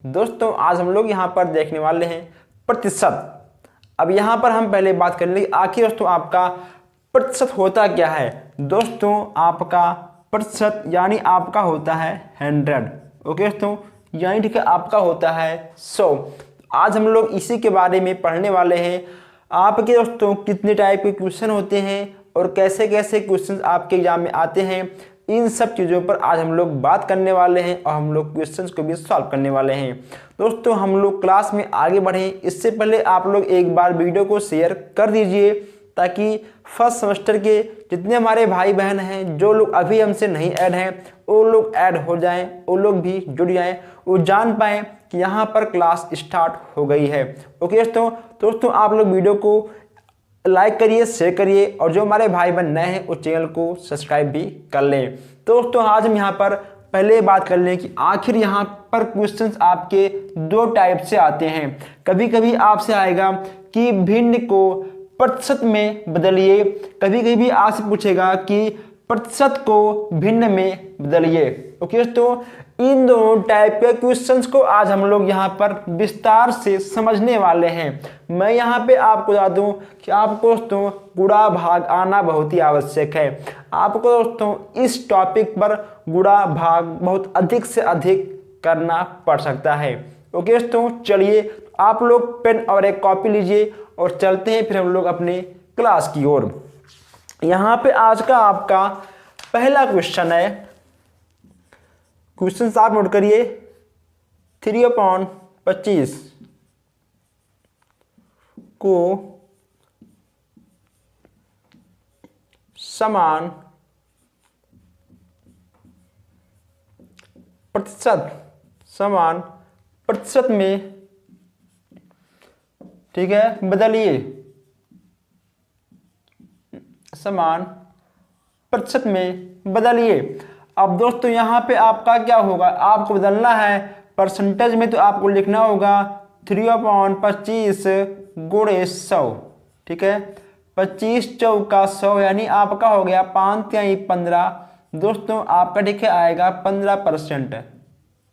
दोस्तों आज हम लोग यहाँ पर देखने वाले हैं प्रतिशत। अब यहाँ पर हम पहले बात कर लेंगे आखिर दोस्तों आपका प्रतिशत होता क्या है। दोस्तों आपका प्रतिशत यानी आपका होता है 100। ओके दोस्तों, यानी ठीक है आपका होता है 100। आज हम लोग इसी के बारे में पढ़ने वाले हैं। आपके दोस्तों कितने टाइप के क्वेश्चन होते हैं और कैसे कैसे क्वेश्चन आपके एग्जाम में आते हैं, इन सब चीज़ों पर आज हम लोग बात करने वाले हैं और हम लोग क्वेश्चंस को भी सॉल्व करने वाले हैं। दोस्तों हम लोग क्लास में आगे बढ़ें इससे पहले आप लोग एक बार वीडियो को शेयर कर दीजिए ताकि फर्स्ट सेमेस्टर के जितने हमारे भाई बहन हैं, जो लोग अभी हमसे नहीं ऐड हैं, वो लोग ऐड हो जाएं, वो लोग भी जुड़ जाएं, वो जान पाएँ कि यहाँ पर क्लास स्टार्ट हो गई है। ओके दोस्तों आप लोग वीडियो को लाइक करिए, शेयर करिए और जो हमारे भाई बहन नए हैं वो चैनल को सब्सक्राइब भी कर लें। दोस्तों आज हम यहाँ पर पहले बात कर लें कि आखिर यहाँ पर क्वेश्चंस आपके दो टाइप से आते हैं। कभी कभी आपसे आएगा कि भिन्न को प्रतिशत में बदलिए, कभी कभी आपसे पूछेगा कि प्रतिशत को भिन्न में बदलिए। ओके दोस्तों, इन दोनों टाइप के क्वेश्चंस को आज हम लोग यहाँ पर विस्तार से समझने वाले हैं। मैं यहाँ पे आपको बता दूँ कि आपको दोस्तों गुणा भाग आना बहुत ही आवश्यक है। आपको दोस्तों इस टॉपिक पर गुणा भाग बहुत अधिक से अधिक करना पड़ सकता है। ओके दोस्तों, चलिए आप लोग पेन और एक कॉपी लीजिए और चलते हैं फिर हम लोग अपने क्लास की ओर। यहाँ पे आज का आपका पहला क्वेश्चन है, क्वेश्चन आप नोट करिए। 3/25 को समान प्रतिशत में, ठीक है, बदलिए। समान प्रतिशत में बदलिए। अब दोस्तों यहाँ पे आपका क्या होगा, आपको बदलना है परसेंटेज में, तो आपको लिखना होगा 3/25 गुणे 100। ठीक है, 25 चौका 100 यानी आपका हो गया 5 या 15। दोस्तों आपका ठीक है आएगा 15%।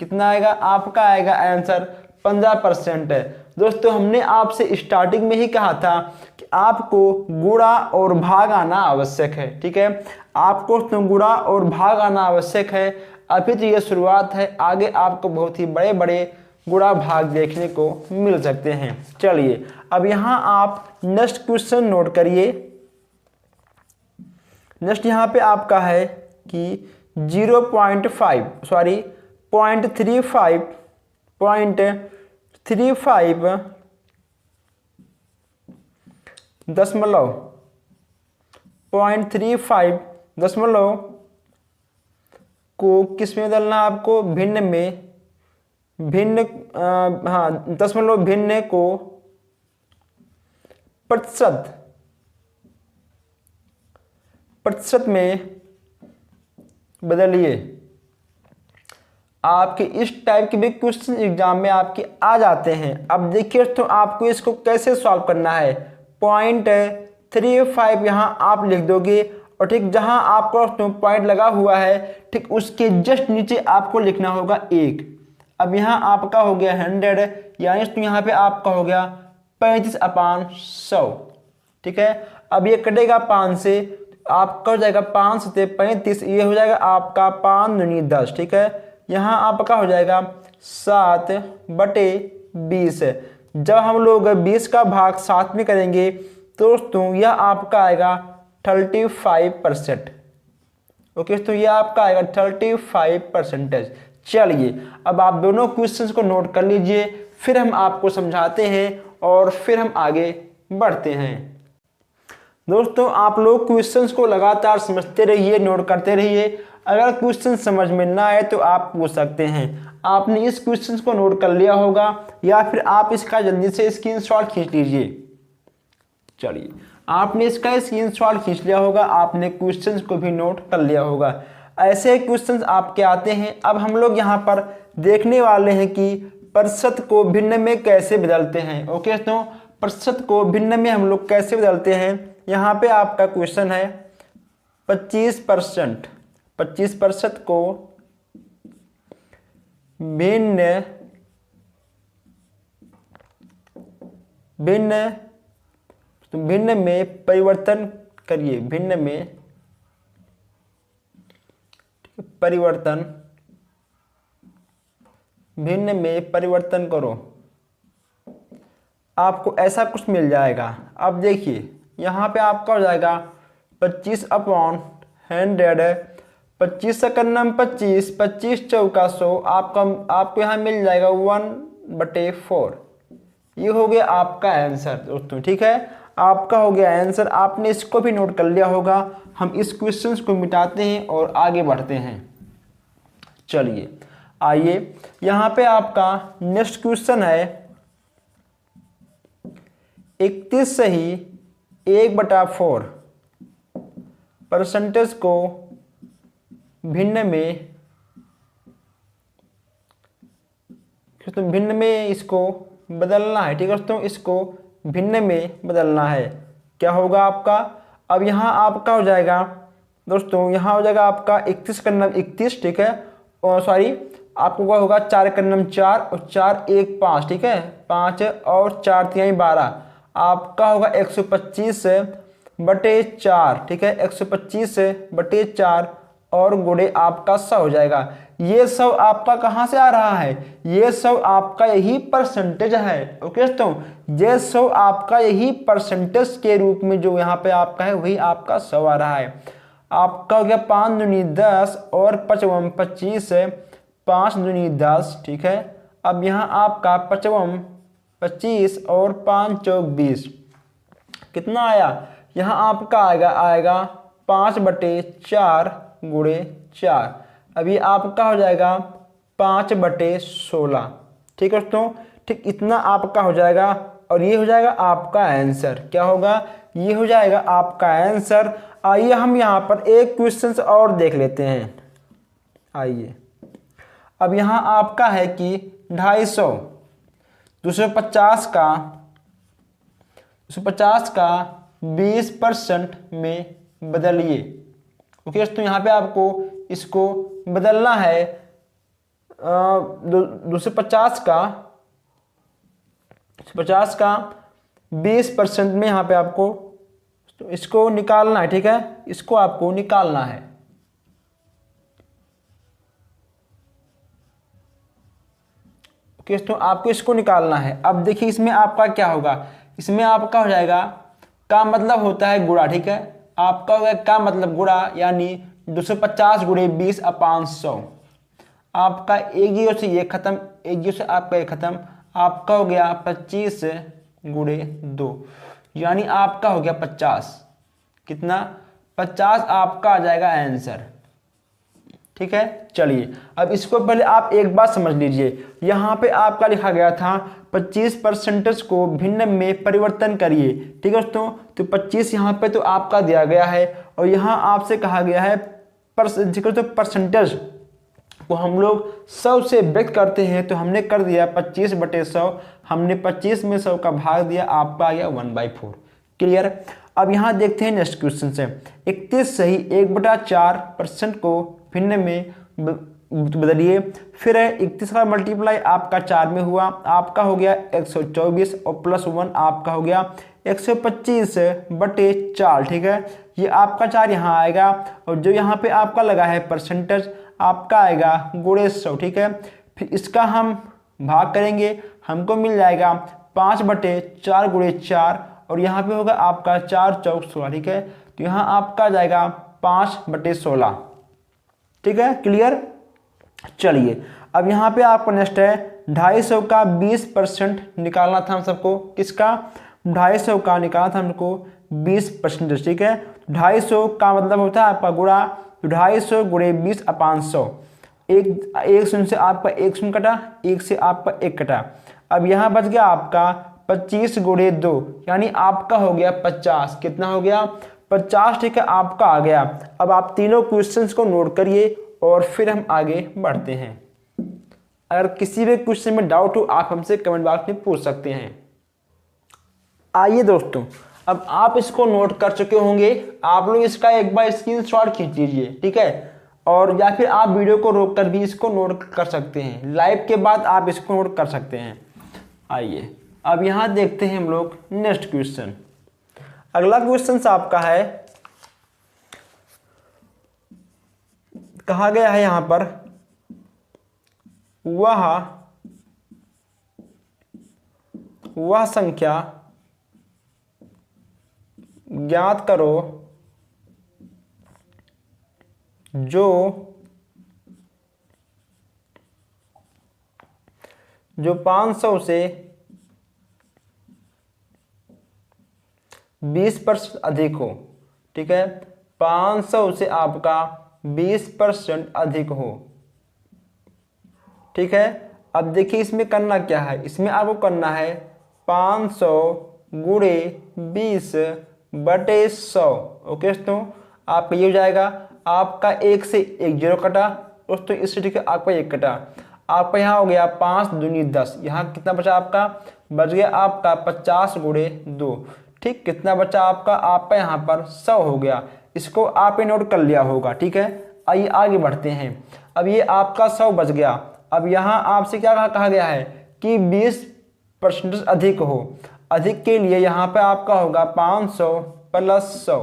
कितना आएगा आपका, आएगा आंसर 15%। दोस्तों हमने आपसे स्टार्टिंग में ही कहा था कि आपको गुणा और भाग आना आवश्यक है। ठीक है, आपको गुणा और भाग आना आवश्यक है। अभी तो ये शुरुआत है, आगे आपको बहुत ही बड़े बड़े गुणा भाग देखने को मिल सकते हैं। चलिए अब यहाँ आप नेक्स्ट क्वेश्चन नोट करिए। नेक्स्ट यहाँ पे आपका है कि 0.35 दशमलव को किस में बदलना आपको, भिन्न में, दशमलव भिन्न को प्रतिशत में बदलिए। आपके इस टाइप के भी क्वेश्चन एग्जाम में आपके आ जाते हैं। अब देखिए तो आपको इसको कैसे सॉल्व करना है। 0.35 यहाँ आप लिख दोगे और ठीक जहां आपको पॉइंट लगा हुआ है ठीक उसके जस्ट नीचे आपको लिखना होगा 1। अब यहाँ आपका हो गया 100 यानी तो यहाँ पे आपका हो गया 35/100। ठीक है, अब ये कटेगा 5 से, आपका हो जाएगा 5 से 35, ये हो जाएगा आपका 5 दूनी 10। ठीक है, यहाँ आपका हो जाएगा 7/20। जब हम लोग 20 का भाग 7 में करेंगे दोस्तों यह आपका आएगा 35%। ओके तो यह आपका आएगा 35%। चलिए अब आप दोनों क्वेश्चंस को नोट कर लीजिए, फिर हम आपको समझाते हैं और फिर हम आगे बढ़ते हैं। दोस्तों आप लोग क्वेश्चंस को लगातार समझते रहिए, नोट करते रहिए। अगर क्वेश्चन समझ में ना आए तो आप पूछ सकते हैं। आपने इस क्वेश्चन को नोट कर लिया होगा या फिर आप इसका जल्दी से स्क्रीनशॉट खींच लीजिए। चलिए आपने इसका स्क्रीनशॉट खींच लिया होगा, आपने क्वेश्चंस को भी नोट कर लिया होगा। ऐसे क्वेश्चंस आपके आते हैं। अब हम लोग यहाँ पर देखने वाले हैं कि प्रतिशत को भिन्न में कैसे बदलते हैं। ओके तो प्रतिशत को भिन्न में हम लोग कैसे बदलते हैं। यहाँ पे आपका क्वेश्चन है 25%। 25% को भिन्न भिन्न तो भिन्न में परिवर्तन करिए, भिन्न में परिवर्तन, भिन्न में परिवर्तन करो, आपको ऐसा कुछ मिल जाएगा। अब देखिए यहाँ पे आपका हो जाएगा 25/100, 25 का नम 25, 25 चौका 100, आपको यहाँ मिल जाएगा 1/4। ये हो गया आपका आंसर दोस्तों, ठीक है, आपका हो गया आंसर। आपने इसको भी नोट कर लिया होगा। हम इस क्वेश्चन को मिटाते हैं और आगे बढ़ते हैं। चलिए आइए, यहाँ पे आपका नेक्स्ट क्वेश्चन है 31 सही 1/4 परसेंटेज को भिन्न में इसको बदलना है, ठीक है दोस्तों, इसको भिन्न में बदलना है। क्या होगा आपका? अब यहाँ आपका हो जाएगा दोस्तों, यहाँ हो जाएगा आपका 31 का नम 31, ठीक है, और सॉरी आपको क्या होगा 4 का नम 4 और 4 1 5, ठीक है, 5 और 4 3 12, आपका होगा 125/4, ठीक है, 125/4 और गुणे आपका 100 हो जाएगा। ये 100 आपका कहाँ से आ रहा है? ये 100 आपका यही परसेंटेज है। ओके दोस्तों, ये 100 आपका यही परसेंटेज के रूप में जो यहाँ पे आपका है वही आपका 100 आ रहा है। आपका हो गया 5 दूनी 10 और 55 25, 5 दूनी 10, ठीक है। अब यहाँ आपका 55 25 और 5 चौक 20 कितना आया? यहाँ आपका आएगा 5/4 गुणे 4। अभी आपका हो जाएगा 5/16, ठीक है दोस्तों, ठीक इतना आपका हो जाएगा और ये हो जाएगा आपका आंसर। क्या होगा? ये हो जाएगा आपका आंसर। आइए हम यहाँ पर एक क्वेश्चन और देख लेते हैं। आइए, अब यहाँ आपका है कि 250 250 का 20% में बदलिए। ओके दोस्तों, यहाँ पे आपको इसको बदलना है 250 का 20% में, यहाँ पे आपको तो इसको निकालना है, ठीक है, इसको आपको निकालना है। ओके दोस्तों, आपको इसको निकालना है। अब देखिए इसमें आपका क्या होगा, इसमें आपका हो जाएगा का मतलब होता है गुणा, ठीक है, आपका होगा का मतलब गुणा, यानी 250 गुणे 20/100। आपका एक जीरो से ये खत्म, एक जीरो से आपका ये खत्म, आपका हो गया 25 गुणे 2, यानी आपका हो गया 50। कितना? 50 आपका आ जाएगा आंसर, ठीक है। चलिए अब इसको पहले आप एक बात समझ लीजिए, यहाँ पे आपका लिखा गया था 25% को भिन्न में परिवर्तन करिए, ठीक है दोस्तों। तो 25 यहाँ पे तो आपका दिया गया है और यहाँ आपसे कहा गया है परसेंटेज को हम लोग 100 से व्यक्त करते हैं, तो हमने कर दिया 25/100, हमने 25 में 100 का भाग दिया, आपका आ गया 1/4। क्लियर? अब यहाँ देखते हैं नेक्स्ट क्वेश्चन से। 31 सही 1/4% को भिन्न में बदलिए। फिर 31 का मल्टीप्लाई आपका 4 में हुआ, आपका हो गया 124 और +1 आपका हो गया 125/4, ठीक है। ये आपका 4 यहाँ आएगा और जो यहाँ पे आपका लगा है परसेंटेज आपका आएगा गुणे 100, ठीक है। फिर इसका हम भाग करेंगे, हमको मिल जाएगा 5/4 गुणे 4 और यहाँ पे होगा आपका 4 चौक 16, ठीक है। तो यहाँ आपका आ जाएगा 5/16, ठीक है। क्लियर? चलिए अब यहाँ पे आपको नेक्स्ट है 250 का 20% निकालना था हम सबको। किसका? 250 का निकालना था हमको 20%, ठीक है। 250 का मतलब होता है आपका गुणा, 250 गुणे 20/100। एक शून्य से आपका एक शून्य कटा, एक से आपका एक कटा। अब यहाँ बच गया आपका 25 गुणे 2, यानी आपका हो गया 50। कितना हो गया? 50, ठीक है, आपका आ गया। अब आप तीनों क्वेश्चंस को नोट करिए और फिर हम आगे बढ़ते हैं। अगर किसी भी क्वेश्चन में डाउट हो आप हमसे कमेंट बॉक्स में पूछ सकते हैं। आइए दोस्तों, अब आप इसको नोट कर चुके होंगे, आप लोग इसका एक बार स्क्रीनशॉट खींच लीजिए, ठीक है, और या फिर आप वीडियो को रोक कर भी इसको नोट कर सकते हैं। लाइव के बाद आप इसको नोट कर सकते हैं। आइए अब यहाँ देखते हैं हम लोग नेक्स्ट क्वेश्चन। अगला क्वेश्चन आपका है, कहा गया है यहाँ पर वह संख्या ज्ञात करो जो 500 से 20% अधिक हो। ठीक है, 500 से आपका 20% अधिक हो। ठीक है, अब देखिए इसमें करना क्या है, इसमें आपको करना है 500 गुणे 20/100। ओके दोस्तों, आपका ये हो जाएगा, आपका 1 से 1 0 कटा दोस्तों, इससे ठीक है आपका 1 कटा, आपका यहाँ हो गया 5 दूनी 10, यहाँ कितना बचा आपका, बच गया आपका 50 गुणे 2। ठीक, कितना बचा आपका यहाँ पर 100 हो गया। इसको आपने नोट कर लिया होगा। ठीक है, आइए आगे बढ़ते हैं। अब ये आपका 100 बच गया। अब यहाँ आपसे क्या कहा गया है कि 20% अधिक हो। अधिक के लिए यहाँ पे आपका होगा 500 + 100,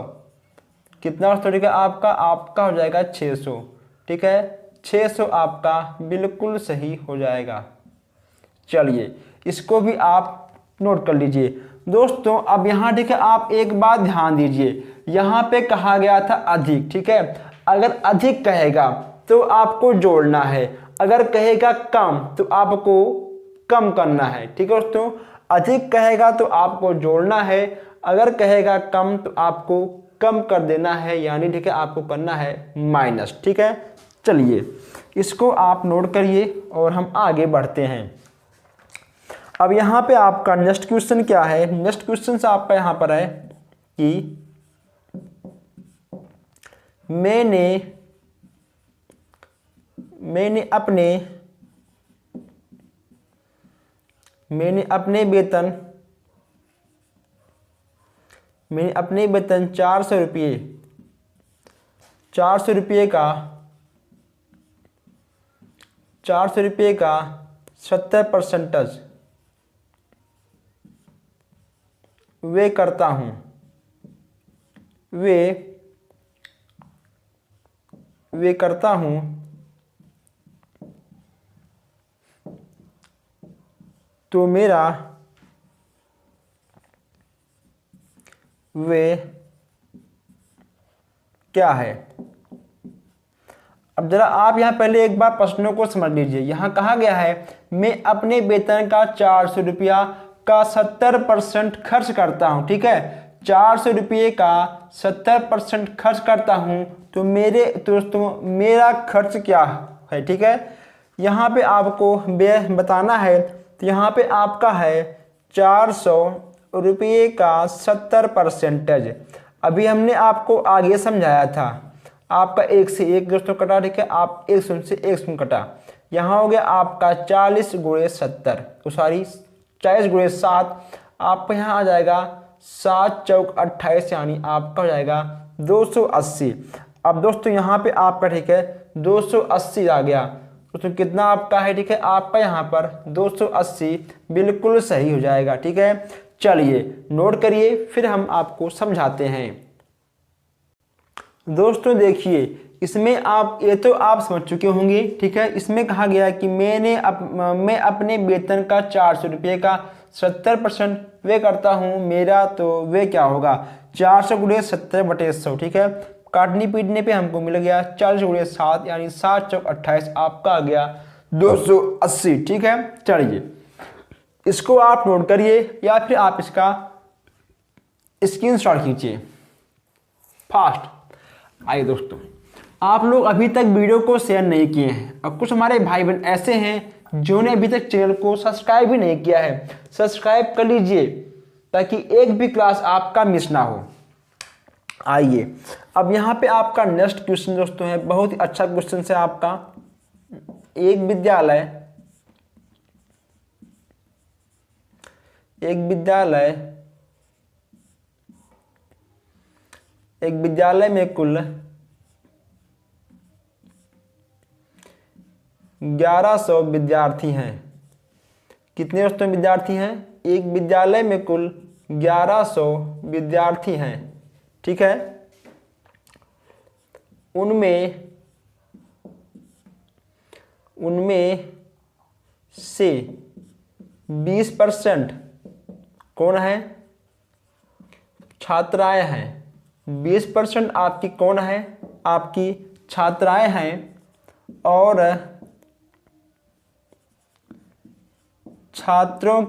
कितना हो जाएगा आपका हो जाएगा 600। ठीक है, 600 आपका बिल्कुल सही हो जाएगा। चलिए इसको भी आप नोट कर लीजिए दोस्तों। अब यहाँ ठीक है, आप एक बात ध्यान दीजिए, यहाँ पे कहा गया था अधिक। ठीक है, अगर अधिक कहेगा तो आपको जोड़ना है, अगर कहेगा कम तो आपको कम करना है। ठीक है दोस्तों, अधिक कहेगा तो आपको जोड़ना है, अगर कहेगा कम तो आपको कम कर देना है, यानी ठीक है आपको करना है माइनस। ठीक है, चलिए इसको आप नोट करिए और हम आगे बढ़ते हैं। अब यहाँ पे आपका नेक्स्ट क्वेश्चन क्या है, नेक्स्ट क्वेश्चन से आपका यहाँ पर है कि मैंने अपने वेतन 400 रुपये का 70% वे करता हूँ, तो मेरा वे क्या है। अब जरा आप यहाँ पहले एक बार प्रश्नों को समझ लीजिए। यहाँ कहा गया है मैं अपने वेतन का 400 रुपया का 70% खर्च करता हूँ। ठीक है, 400 रुपये का 70% खर्च करता हूँ, तो दोस्तों मेरा खर्च क्या है। ठीक है, यहाँ पे आपको बताना है, तो यहाँ पे आपका है 400 रुपये का 70%। अभी हमने आपको आगे समझाया था, आपका 1 से 1 दोस्तों कटा। ठीक है, आप 1 शून्य से 1 शून्य कटा, यहाँ हो गया आपका 40 गुणे 70, तो सॉरी 40 गुणे 7, आपका यहाँ आ जाएगा 7 चौक 28, यानी आपका हो जाएगा 280। अब दोस्तों यहाँ पे आपका ठीक है 280 आ गया, तो कितना आपका है। ठीक है, आपका यहाँ पर 280 बिल्कुल सही हो जाएगा। ठीक है, चलिए नोट करिए, फिर हम आपको समझाते हैं। दोस्तों देखिए इसमें ये तो आप समझ चुके होंगे। ठीक है, इसमें कहा गया कि मैं अपने वेतन का 400 रुपये का 70% वे करता हूँ, मेरा तो वे क्या होगा 400 गुणे 70/100। ठीक है, काटने पीटने पे हमको मिल गया 40 गुणे 7, यानी 7 चौक 28, आपका आ गया 280। ठीक है, चलिए इसको आप नोट करिए या फिर आप इसका स्क्रीनशॉट खींचिए फास्ट। आइए दोस्तों, आप लोग अभी तक वीडियो को शेयर नहीं किए हैं और कुछ हमारे भाई बहन ऐसे हैं जिन्होंने अभी तक चैनल को सब्सक्राइब भी नहीं किया है, सब्सक्राइब कर लीजिए ताकि एक भी क्लास आपका मिस ना हो। आइए अब यहाँ पे आपका नेक्स्ट क्वेश्चन दोस्तों है, बहुत ही अच्छा क्वेश्चन है आपका। एक विद्यालय में कुल 1100 विद्यार्थी हैं, कितने दोस्तों विद्यार्थी हैं? एक विद्यालय में कुल 1100 विद्यार्थी हैं, ठीक है। उनमें से 20% कौन है? छात्राएं हैं। 20% आपकी कौन है? आपकी छात्राएं हैं। और छात्रों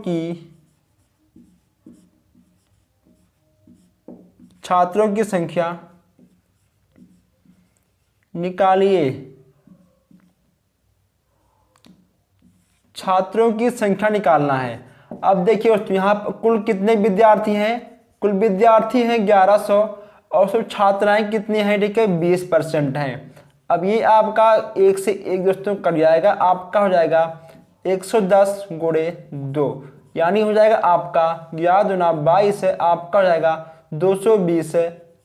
की संख्या निकालिए। छात्रों की संख्या निकालना है। अब देखिए दोस्तों, यहाँ पर कुल कितने विद्यार्थी हैं? कुल विद्यार्थी हैं 1100 और सब छात्राएं कितनी हैं? ठीक है, 20% हैं। अब ये आपका 1 से 1 दोस्तों कट जाएगा, आपका हो जाएगा 110 गुणे 2, यानी हो जाएगा आपका 11 दूना 22 है, आपका हो जाएगा 220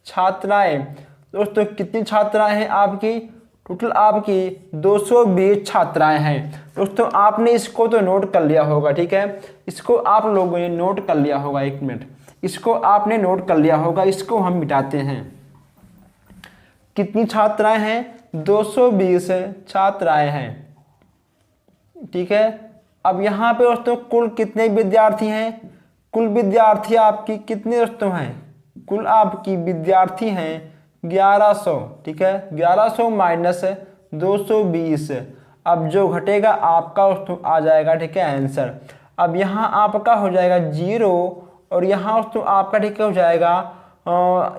छात्राएं। दोस्तों कितनी छात्राएं हैं आपकी? टोटल आपकी 220 छात्राएं हैं। दोस्तों आपने इसको तो नोट कर लिया होगा, ठीक है, इसको आप लोगों ने नोट कर लिया होगा। 1 मिनट, इसको आपने नोट कर लिया होगा, इसको हम मिटाते हैं। कितनी छात्राएं हैं? 220 छात्राएं हैं, ठीक है। अब यहाँ पे दोस्तों कुल कितने विद्यार्थी हैं? कुल विद्यार्थी आपकी कितने दोस्तों हैं? कुल आपकी विद्यार्थी हैं 1100, ठीक है। 1100 माइनस 220, अब जो घटेगा आपका दोस्तों आ जाएगा, ठीक है, आंसर। अब यहाँ आपका हो जाएगा 0 और यहाँ दोस्तों आपका, ठीक है, हो जाएगा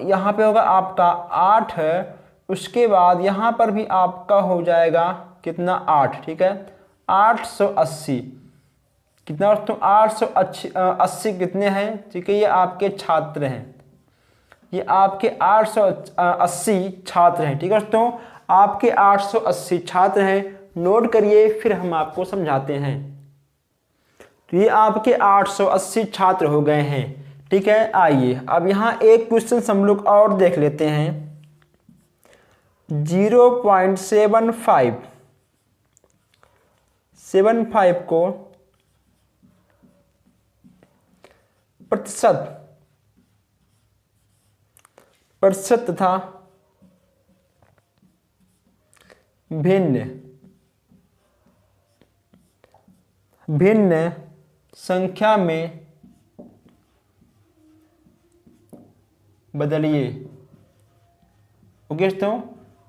यहाँ पे होगा आपका 8, उसके बाद यहाँ पर भी आपका हो जाएगा कितना? 8, ठीक है। 880 कितना दोस्तों? 880 कितने हैं? ठीक है, ये आपके छात्र हैं, ये आपके 880 छात्र हैं, ठीक है दोस्तों, आपके 880 छात्र हैं। नोट करिए, फिर हम आपको समझाते हैं। तो ये आपके 880 छात्र हो गए हैं, ठीक है। आइए अब यहाँ एक क्वेश्चन हम लोग और देख लेते हैं। 0.75 को प्रतिशत तथा भिन्न संख्या में बदलिए। ओके दोस्तों,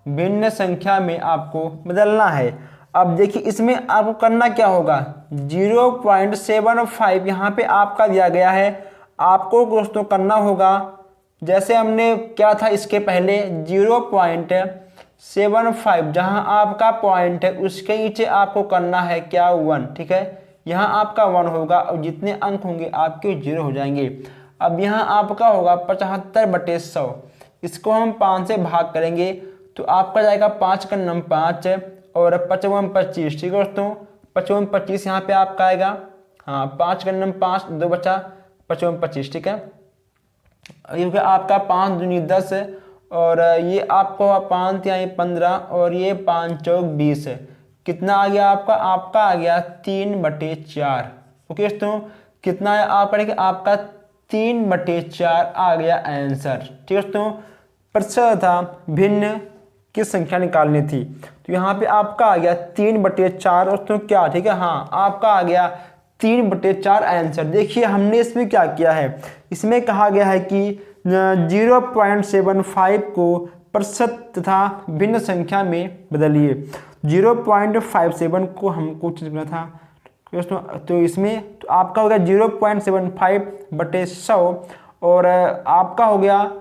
भिन्न संख्या में आपको बदलना है। अब देखिए इसमें आपको करना क्या होगा? 0.75 यहाँ पे आपका दिया गया है, आपको दोस्तों करना होगा जैसे हमने क्या था इसके पहले 0.75 जहाँ आपका पॉइंट है उसके नीचे आपको करना है क्या? 1, ठीक है। यहाँ आपका 1 होगा और जितने अंक होंगे आपके 0 हो जाएंगे। अब यहाँ आपका होगा 75/100, इसको हम 5 से भाग करेंगे तो आपका जाएगा 5 का नम 5 और 55 25, ठीक है दोस्तों। 55 25 यहाँ पे आपका आएगा, हाँ 5 का नम 5, 2 बचा 55 25, ठीक है। ये आपका 5 दूनी 10 और ये आपको 5 या 15 और ये 5 चौक 20, कितना आ गया आपका? आपका आ गया 3/4। ओके दोस्तों, कितना है आप पढ़ेंगे? आपका 3/4 आ गया आंसर, ठीक है दोस्तों। प्रतिशत था भिन्न की संख्या निकालनी थी, तो यहाँ पे आपका आ गया 3/4 दोस्तों, क्या? ठीक है, हाँ आपका आ गया 3/4 आंसर। देखिए हमने इसमें क्या किया है, इसमें कहा गया है कि 0.75 को प्रतिशत तथा भिन्न संख्या में बदलिए। 0.57 को हमको चेंज करना था दोस्तों, तो इसमें तो आपका हो गया 0.75/100 और आपका हो गया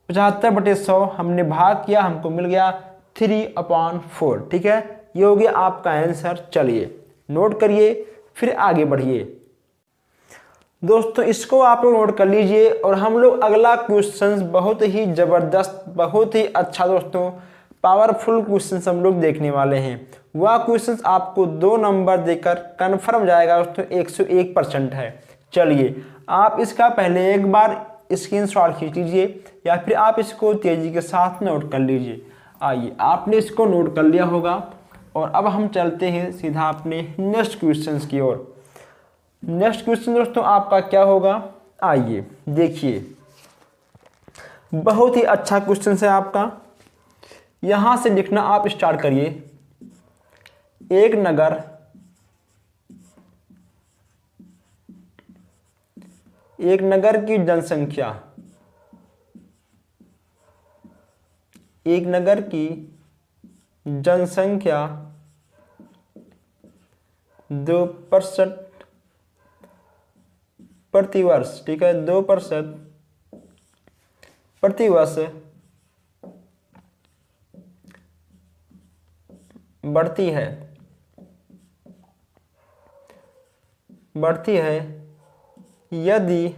75/100, हमने भाग किया, हमको मिल गया 3/4, ठीक है। ये हो गया आपका आंसर। चलिए नोट करिए, फिर आगे बढ़िए दोस्तों। इसको आप लोग नोट कर लीजिए और हम लोग अगला क्वेश्चन बहुत ही ज़बरदस्त, बहुत ही अच्छा दोस्तों, पावरफुल क्वेश्चन हम लोग देखने वाले हैं। वह क्वेश्चन आपको 2 नंबर देकर कन्फर्म जाएगा दोस्तों, 101% है। चलिए आप इसका पहले एक बार स्क्रीनशॉट खींच लीजिए या फिर आप इसको तेजी के साथ नोट कर लीजिए। आइए आपने इसको नोट कर लिया होगा और अब हम चलते हैं सीधा अपने नेक्स्ट क्वेश्चन की ओर। नेक्स्ट क्वेश्चन दोस्तों आपका क्या होगा, आइए देखिए, बहुत ही अच्छा क्वेश्चन है आपका। यहां से लिखना आप स्टार्ट करिए। एक नगर की जनसंख्या, एक नगर की जनसंख्या 2% प्रतिवर्ष, ठीक है, 2% प्रतिवर्ष बढ़ती है यदि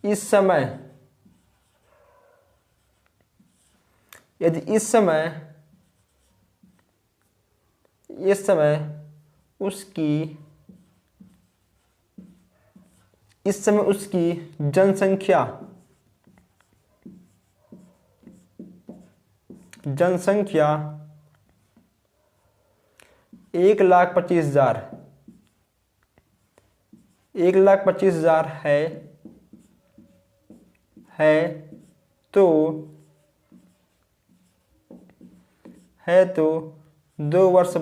इस समय उसकी जनसंख्या 1,25,000 है तो 2 वर्ष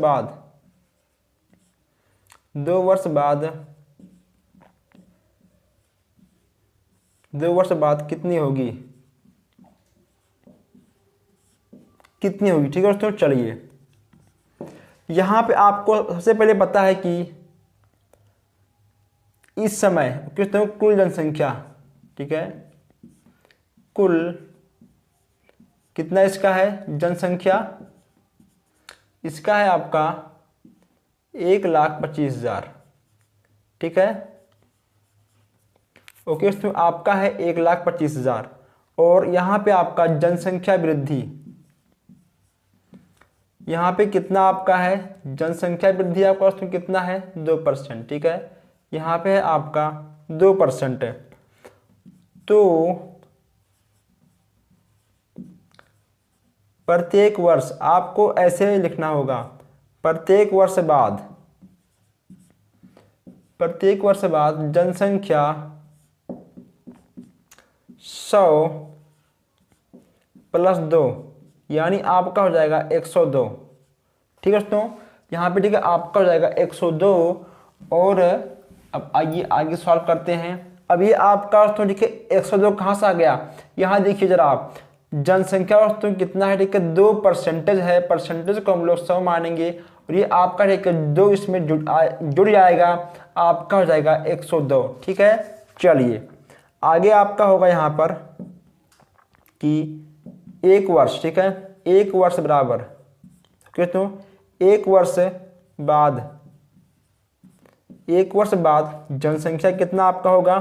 बाद कितनी होगी, ठीक है दोस्तों। चलिए यहां पे आपको सबसे पहले पता है कि इस समय दोस्तों कुल जनसंख्या, ठीक है, कुल कितना इसका है जनसंख्या, इसका है आपका 1,25,000, ठीक है। ओके दोस्तों, आपका है 1,25,000 और यहाँ पे आपका जनसंख्या वृद्धि, यहाँ पे कितना आपका है जनसंख्या वृद्धि आपका दोस्तों कितना है 2%, ठीक है, यहाँ पे है आपका 2%। तो प्रत्येक वर्ष आपको ऐसे लिखना होगा, प्रत्येक वर्ष बाद जनसंख्या 100 + 2 यानी आपका हो जाएगा 102, ठीक है दोस्तों। यहाँ पे ठीक है आपका हो जाएगा 102। और अब आइए आगे सॉल्व करते हैं। अब ये आपका दोस्तों ठीक है 102 कहाँ से आ गया, यहाँ देखिए जरा आप, जनसंख्या दोस्तों कितना है, ठीक है 2% है, परसेंटेज को हम लोग 100 मानेंगे और ये आपका ठीक है 2 इसमें जुड़ जाएगा, आपका हो जाएगा 102, ठीक है। चलिए आगे आपका होगा यहाँ पर कि 1 वर्ष, ठीक है, 1 वर्ष बराबर दोस्तों 1 वर्ष बाद जनसंख्या कितना आपका होगा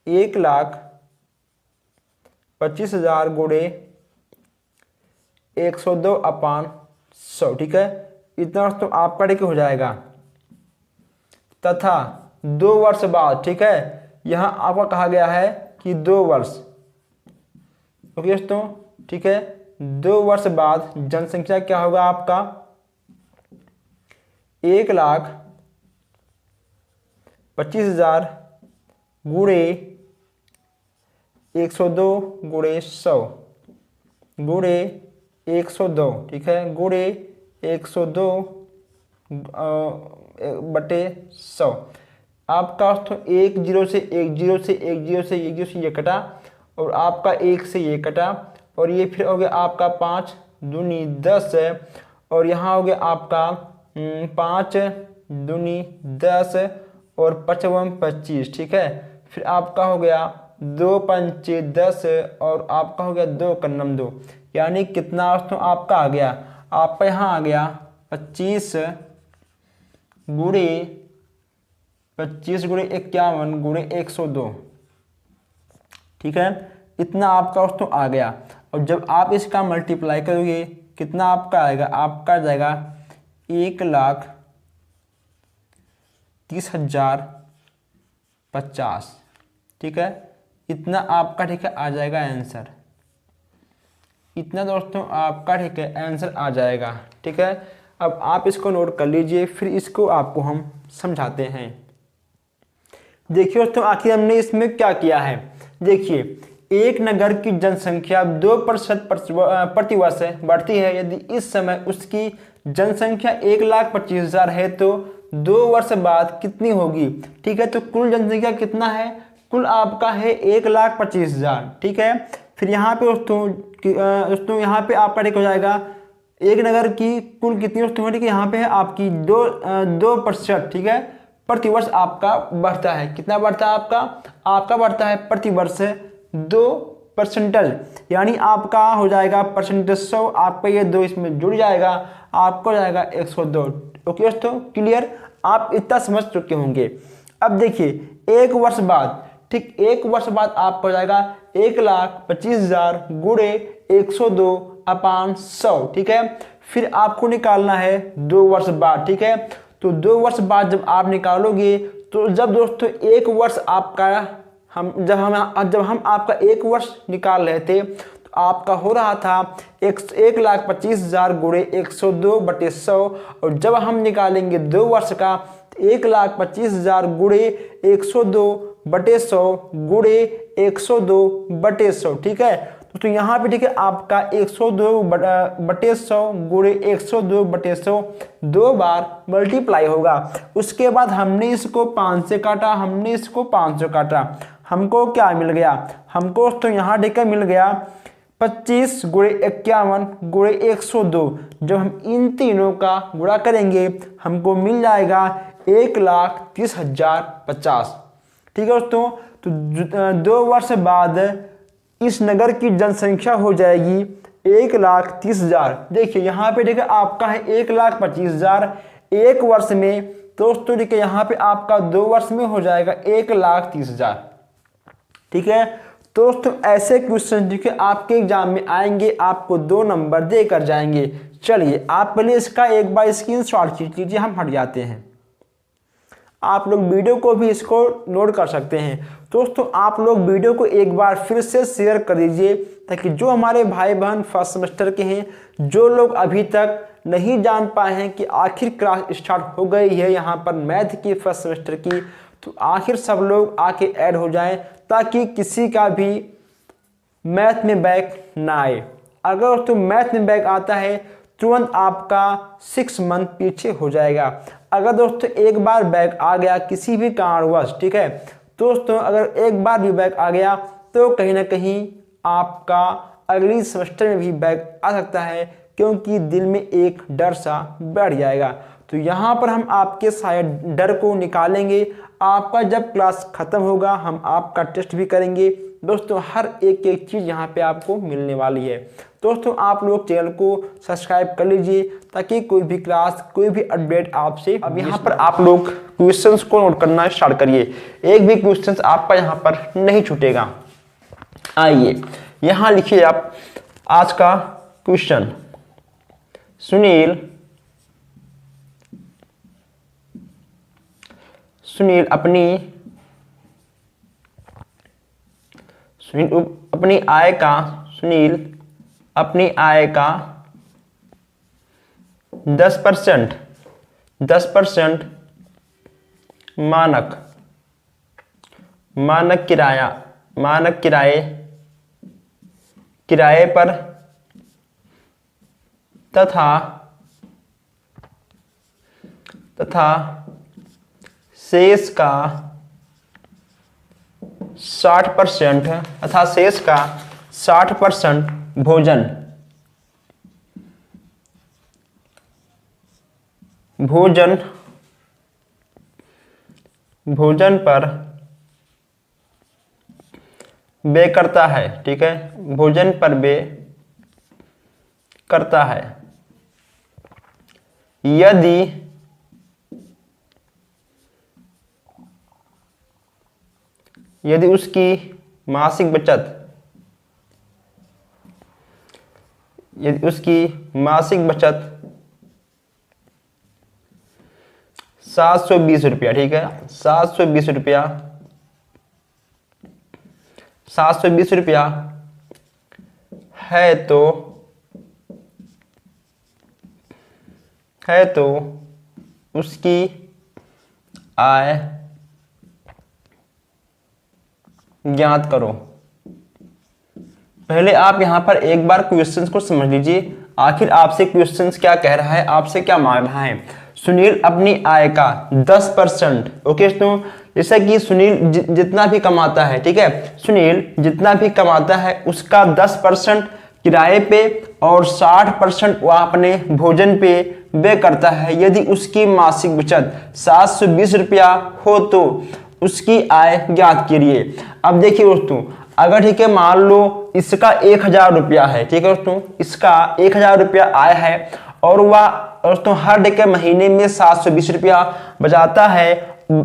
1,25,000 गुणे 102/100, ठीक है, इतना तो आपका ठीक हो जाएगा। तथा 2 वर्ष बाद, ठीक है, यहां आपका कहा गया है कि 2 वर्ष, ओके दोस्तों, ठीक है, 2 वर्ष बाद जनसंख्या क्या होगा आपका 1,25,000 गुणे 102 गुणे 100 गुणे 102, ठीक है, गुणे 102 बटे 100। आपका 1 0 से 1 0 से 1 0 से 1 0 से ये कटा और आपका 1 से ये कटा और ये फिर हो गया आपका 5 दूनी 10 है और यहाँ हो गया आपका 5 दूनी 10 और 5 25, ठीक है। फिर आपका हो गया 2 पंचे 10 और आपका हो गया 2 कन्नम 2, यानी कितना दोस्तों आपका आ गया, आपका यहाँ आ गया 25 गुणे 51 गुणे 102, ठीक है, इतना आपका दोस्तों आ गया। और जब आप इसका मल्टीप्लाई करोगे कितना आपका आएगा, आपका जाएगा 1,30,050, ठीक है, इतना आपका ठीक है आ जाएगा आंसर, इतना दोस्तों आपका ठीक है आंसर आ जाएगा, ठीक है। अब आप इसको नोट कर लीजिए, फिर इसको आपको हम समझाते हैं। देखिए दोस्तों, आखिर हमने इसमें क्या किया है। देखिए, एक नगर की जनसंख्या 2% प्रतिवर्ष बढ़ती है। यदि इस समय उसकी जनसंख्या 1,25,000 है तो 2 वर्ष बाद कितनी होगी। ठीक है, तो कुल जनसंख्या कितना है, कुल आपका है 1,25,000। ठीक है, फिर यहाँ पे दोस्तों यहाँ पे आपका ठीक हो जाएगा, एक नगर की कुल कितनी दोस्तों, ठीक है, यहाँ पे है आपकी 2%। ठीक है, प्रतिवर्ष आपका बढ़ता है। कितना बढ़ता है आपका बढ़ता है प्रतिवर्ष 2%, यानी आपका हो जाएगा परसेंटेज 100, आपका ये 2 इसमें जुड़ जाएगा, आपको हो जाएगा 102। ओके दोस्तों, क्लियर, आप इतना समझ चुके होंगे। अब देखिए, एक वर्ष बाद, ठीक, एक वर्ष बाद आपको हो जाएगा 1,25,000 गुणे 102/100। ठीक है, फिर आपको निकालना है 2 वर्ष बाद। ठीक है, तो 2 वर्ष बाद जब आप निकालोगे, तो जब दोस्तों एक वर्ष आपका जब हम आपका एक वर्ष निकाल रहे थे, तो आपका हो रहा था 1,25,000 गुणे 102/100, और जब हम निकालेंगे 2 वर्ष का, 1,25,000 गुणे 102/100 गुणे 102/100। ठीक है, तो यहाँ पे ठीक है आपका 102/100 गुणे 102/100 2 बार मल्टीप्लाई होगा। उसके बाद हमने इसको 5 से काटा, हमने इसको 500 काटा, हमको क्या मिल गया, हमको तो यहाँ ठीक है मिल गया 25 गुणे 51 गुणे 102। जब हम इन तीनों का गुणा करेंगे, हमको मिल जाएगा 1,30,050। ठीक है दोस्तों, तो 2 वर्ष बाद इस नगर की जनसंख्या हो जाएगी 1,30,000। देखिए यहाँ पे देखिए आपका है 1,25,000 एक वर्ष में, दोस्तों देखिए यहाँ पे आपका 2 वर्ष में हो जाएगा 1,30,000। ठीक है दोस्तों, ऐसे क्वेश्चन जो कि आपके एग्जाम में आएंगे, आपको 2 नंबर देकर जाएंगे। चलिए आप पहले इसका एक बार स्क्रीनशॉट खींच लीजिए, हम हट जाते हैं। आप लोग वीडियो को भी इसको नोट कर सकते हैं। दोस्तों आप लोग वीडियो को एक बार फिर से शेयर कर दीजिए, ताकि जो हमारे भाई बहन फर्स्ट सेमेस्टर के हैं, जो लोग अभी तक नहीं जान पाए हैं कि आखिर क्लास स्टार्ट हो गई है यहाँ पर मैथ की फर्स्ट सेमेस्टर की, तो आखिर सब लोग आके ऐड हो जाएं, ताकि किसी का भी मैथ में बैक ना आए। अगर दोस्तों मैथ में बैक आता है, तुरंत आपका 6 मंथ पीछे हो जाएगा। अगर दोस्तों एक बार बैक आ गया किसी भी कारणवश, ठीक है दोस्तों, अगर एक बार भी बैक आ गया तो कहीं ना कहीं आपका अगली सेमेस्टर में भी बैक आ सकता है, क्योंकि दिल में एक डर सा बैठ जाएगा। तो यहाँ पर हम आपके शायद डर को निकालेंगे। आपका जब क्लास खत्म होगा, हम आपका टेस्ट भी करेंगे। दोस्तों हर एक एक चीज़ यहाँ पे आपको मिलने वाली है। दोस्तों आप लोग चैनल को सब्सक्राइब कर लीजिए, ताकि कोई भी क्लास, कोई भी अपडेट आपसे। अब यहाँ पर आप लोग क्वेश्चंस को नोट करना स्टार्ट करिए, एक भी क्वेश्चंस आपका यहाँ पर नहीं छूटेगा। आइए यहाँ लिखिए आप आज का क्वेश्चन। सुनील अपनी आय का 10% मानक किराए पर तथा शेष का 60% भोजन पर व्यय करता है। ठीक है, भोजन पर व्यय करता है। यदि उसकी मासिक बचत 720 रुपया, ठीक है 720 रुपया है, तो है तो उसकी आय ज्ञात करो। पहले आप यहां पर एक बार क्वेश्चंस को समझ लीजिए, आखिर आपसे क्वेश्चंस क्या कह रहा है, आपसे क्या मांग रहा है। सुनील अपनी आय का 10%, ओके दोस्तों, जैसा कि सुनील जितना भी कमाता है, ठीक है, सुनील जितना भी कमाता है उसका 10% किराए पे और 60% वह अपने भोजन पे व्यय करता है। यदि उसकी मासिक बचत 720 रुपया हो तो उसकी आय ज्ञात कीजिए। अब देखिए दोस्तों, अगर ठीक है मान लो इसका 1000 रुपया है, ठीक है दोस्तों, इसका 1000 रुपया आय है और वह दोस्तों हर डे के महीने में 720 रुपया बचाता है,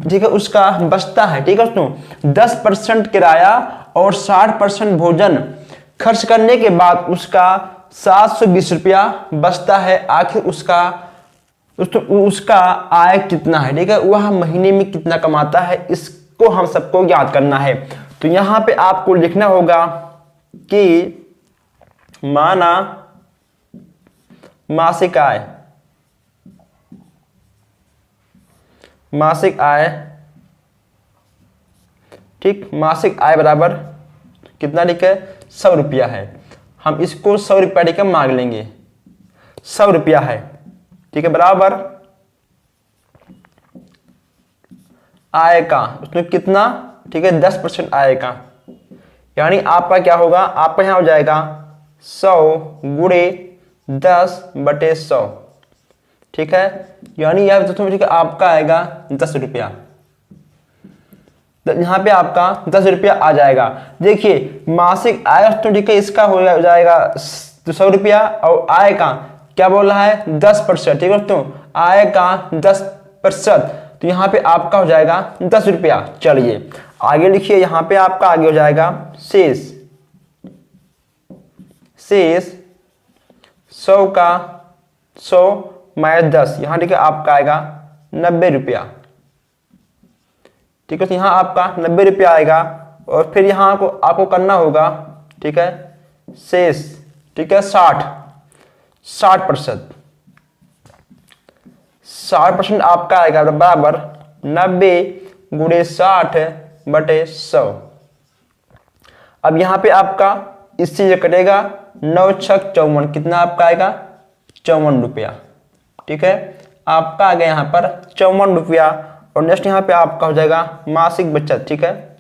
ठीक है, उसका बचता है, ठीक है दोस्तों, 10% किराया और 60% भोजन खर्च करने के बाद उसका 720 रुपया बचता है। आखिर उसका आय कितना है, ठीक है, वह महीने में कितना कमाता है, इसको हम सबको याद करना है। तो यहां पे आपको लिखना होगा कि माना मासिक आय, मासिक आय, ठीक, मासिक आय बराबर कितना लिखे, 100 रुपया है। हम इसको 100 रुपया ठीक है मांग लेंगे, 100 रुपया है, ठीक है, बराबर आय का उसमें कितना, ठीक है, 10% आय का, यानी आपका क्या होगा, आपका यहां हो जाएगा 100 गुणे 10/100, ठीक है, यानी यह दोस्तों ठीक है आपका आएगा 10 रुपया। यहां पे आपका 10 रुपया आ जाएगा। देखिए मासिक आय तो ठीक है इसका हो जाएगा 100 रुपया और आय का क्या बोल रहा है 10%, ठीक है दोस्तों, आय का 10%, तो यहाँ पे आपका हो जाएगा 10 रुपया। चलिए आगे लिखिए, यहाँ पे आपका आगे हो जाएगा शेष, शेष 100 का 100 - 10, यहाँ ठीक है आपका आएगा 90 रुपया, ठीक है, तो यहाँ आपका 90 रुपया आएगा। और फिर यहाँ को आपको करना होगा, ठीक है, शेष, ठीक है, 60% 60% आपका आएगा बराबर 90 गुणे 60/100। अब यहाँ पे आपका इससे जो कटेगा 9 × 6 = 54, कितना आपका आएगा 54 रुपया, ठीक है, आपका आ गया यहाँ पर 54 रुपया। और नेक्स्ट यहाँ पे आपका हो जाएगा मासिक बचत, ठीक है,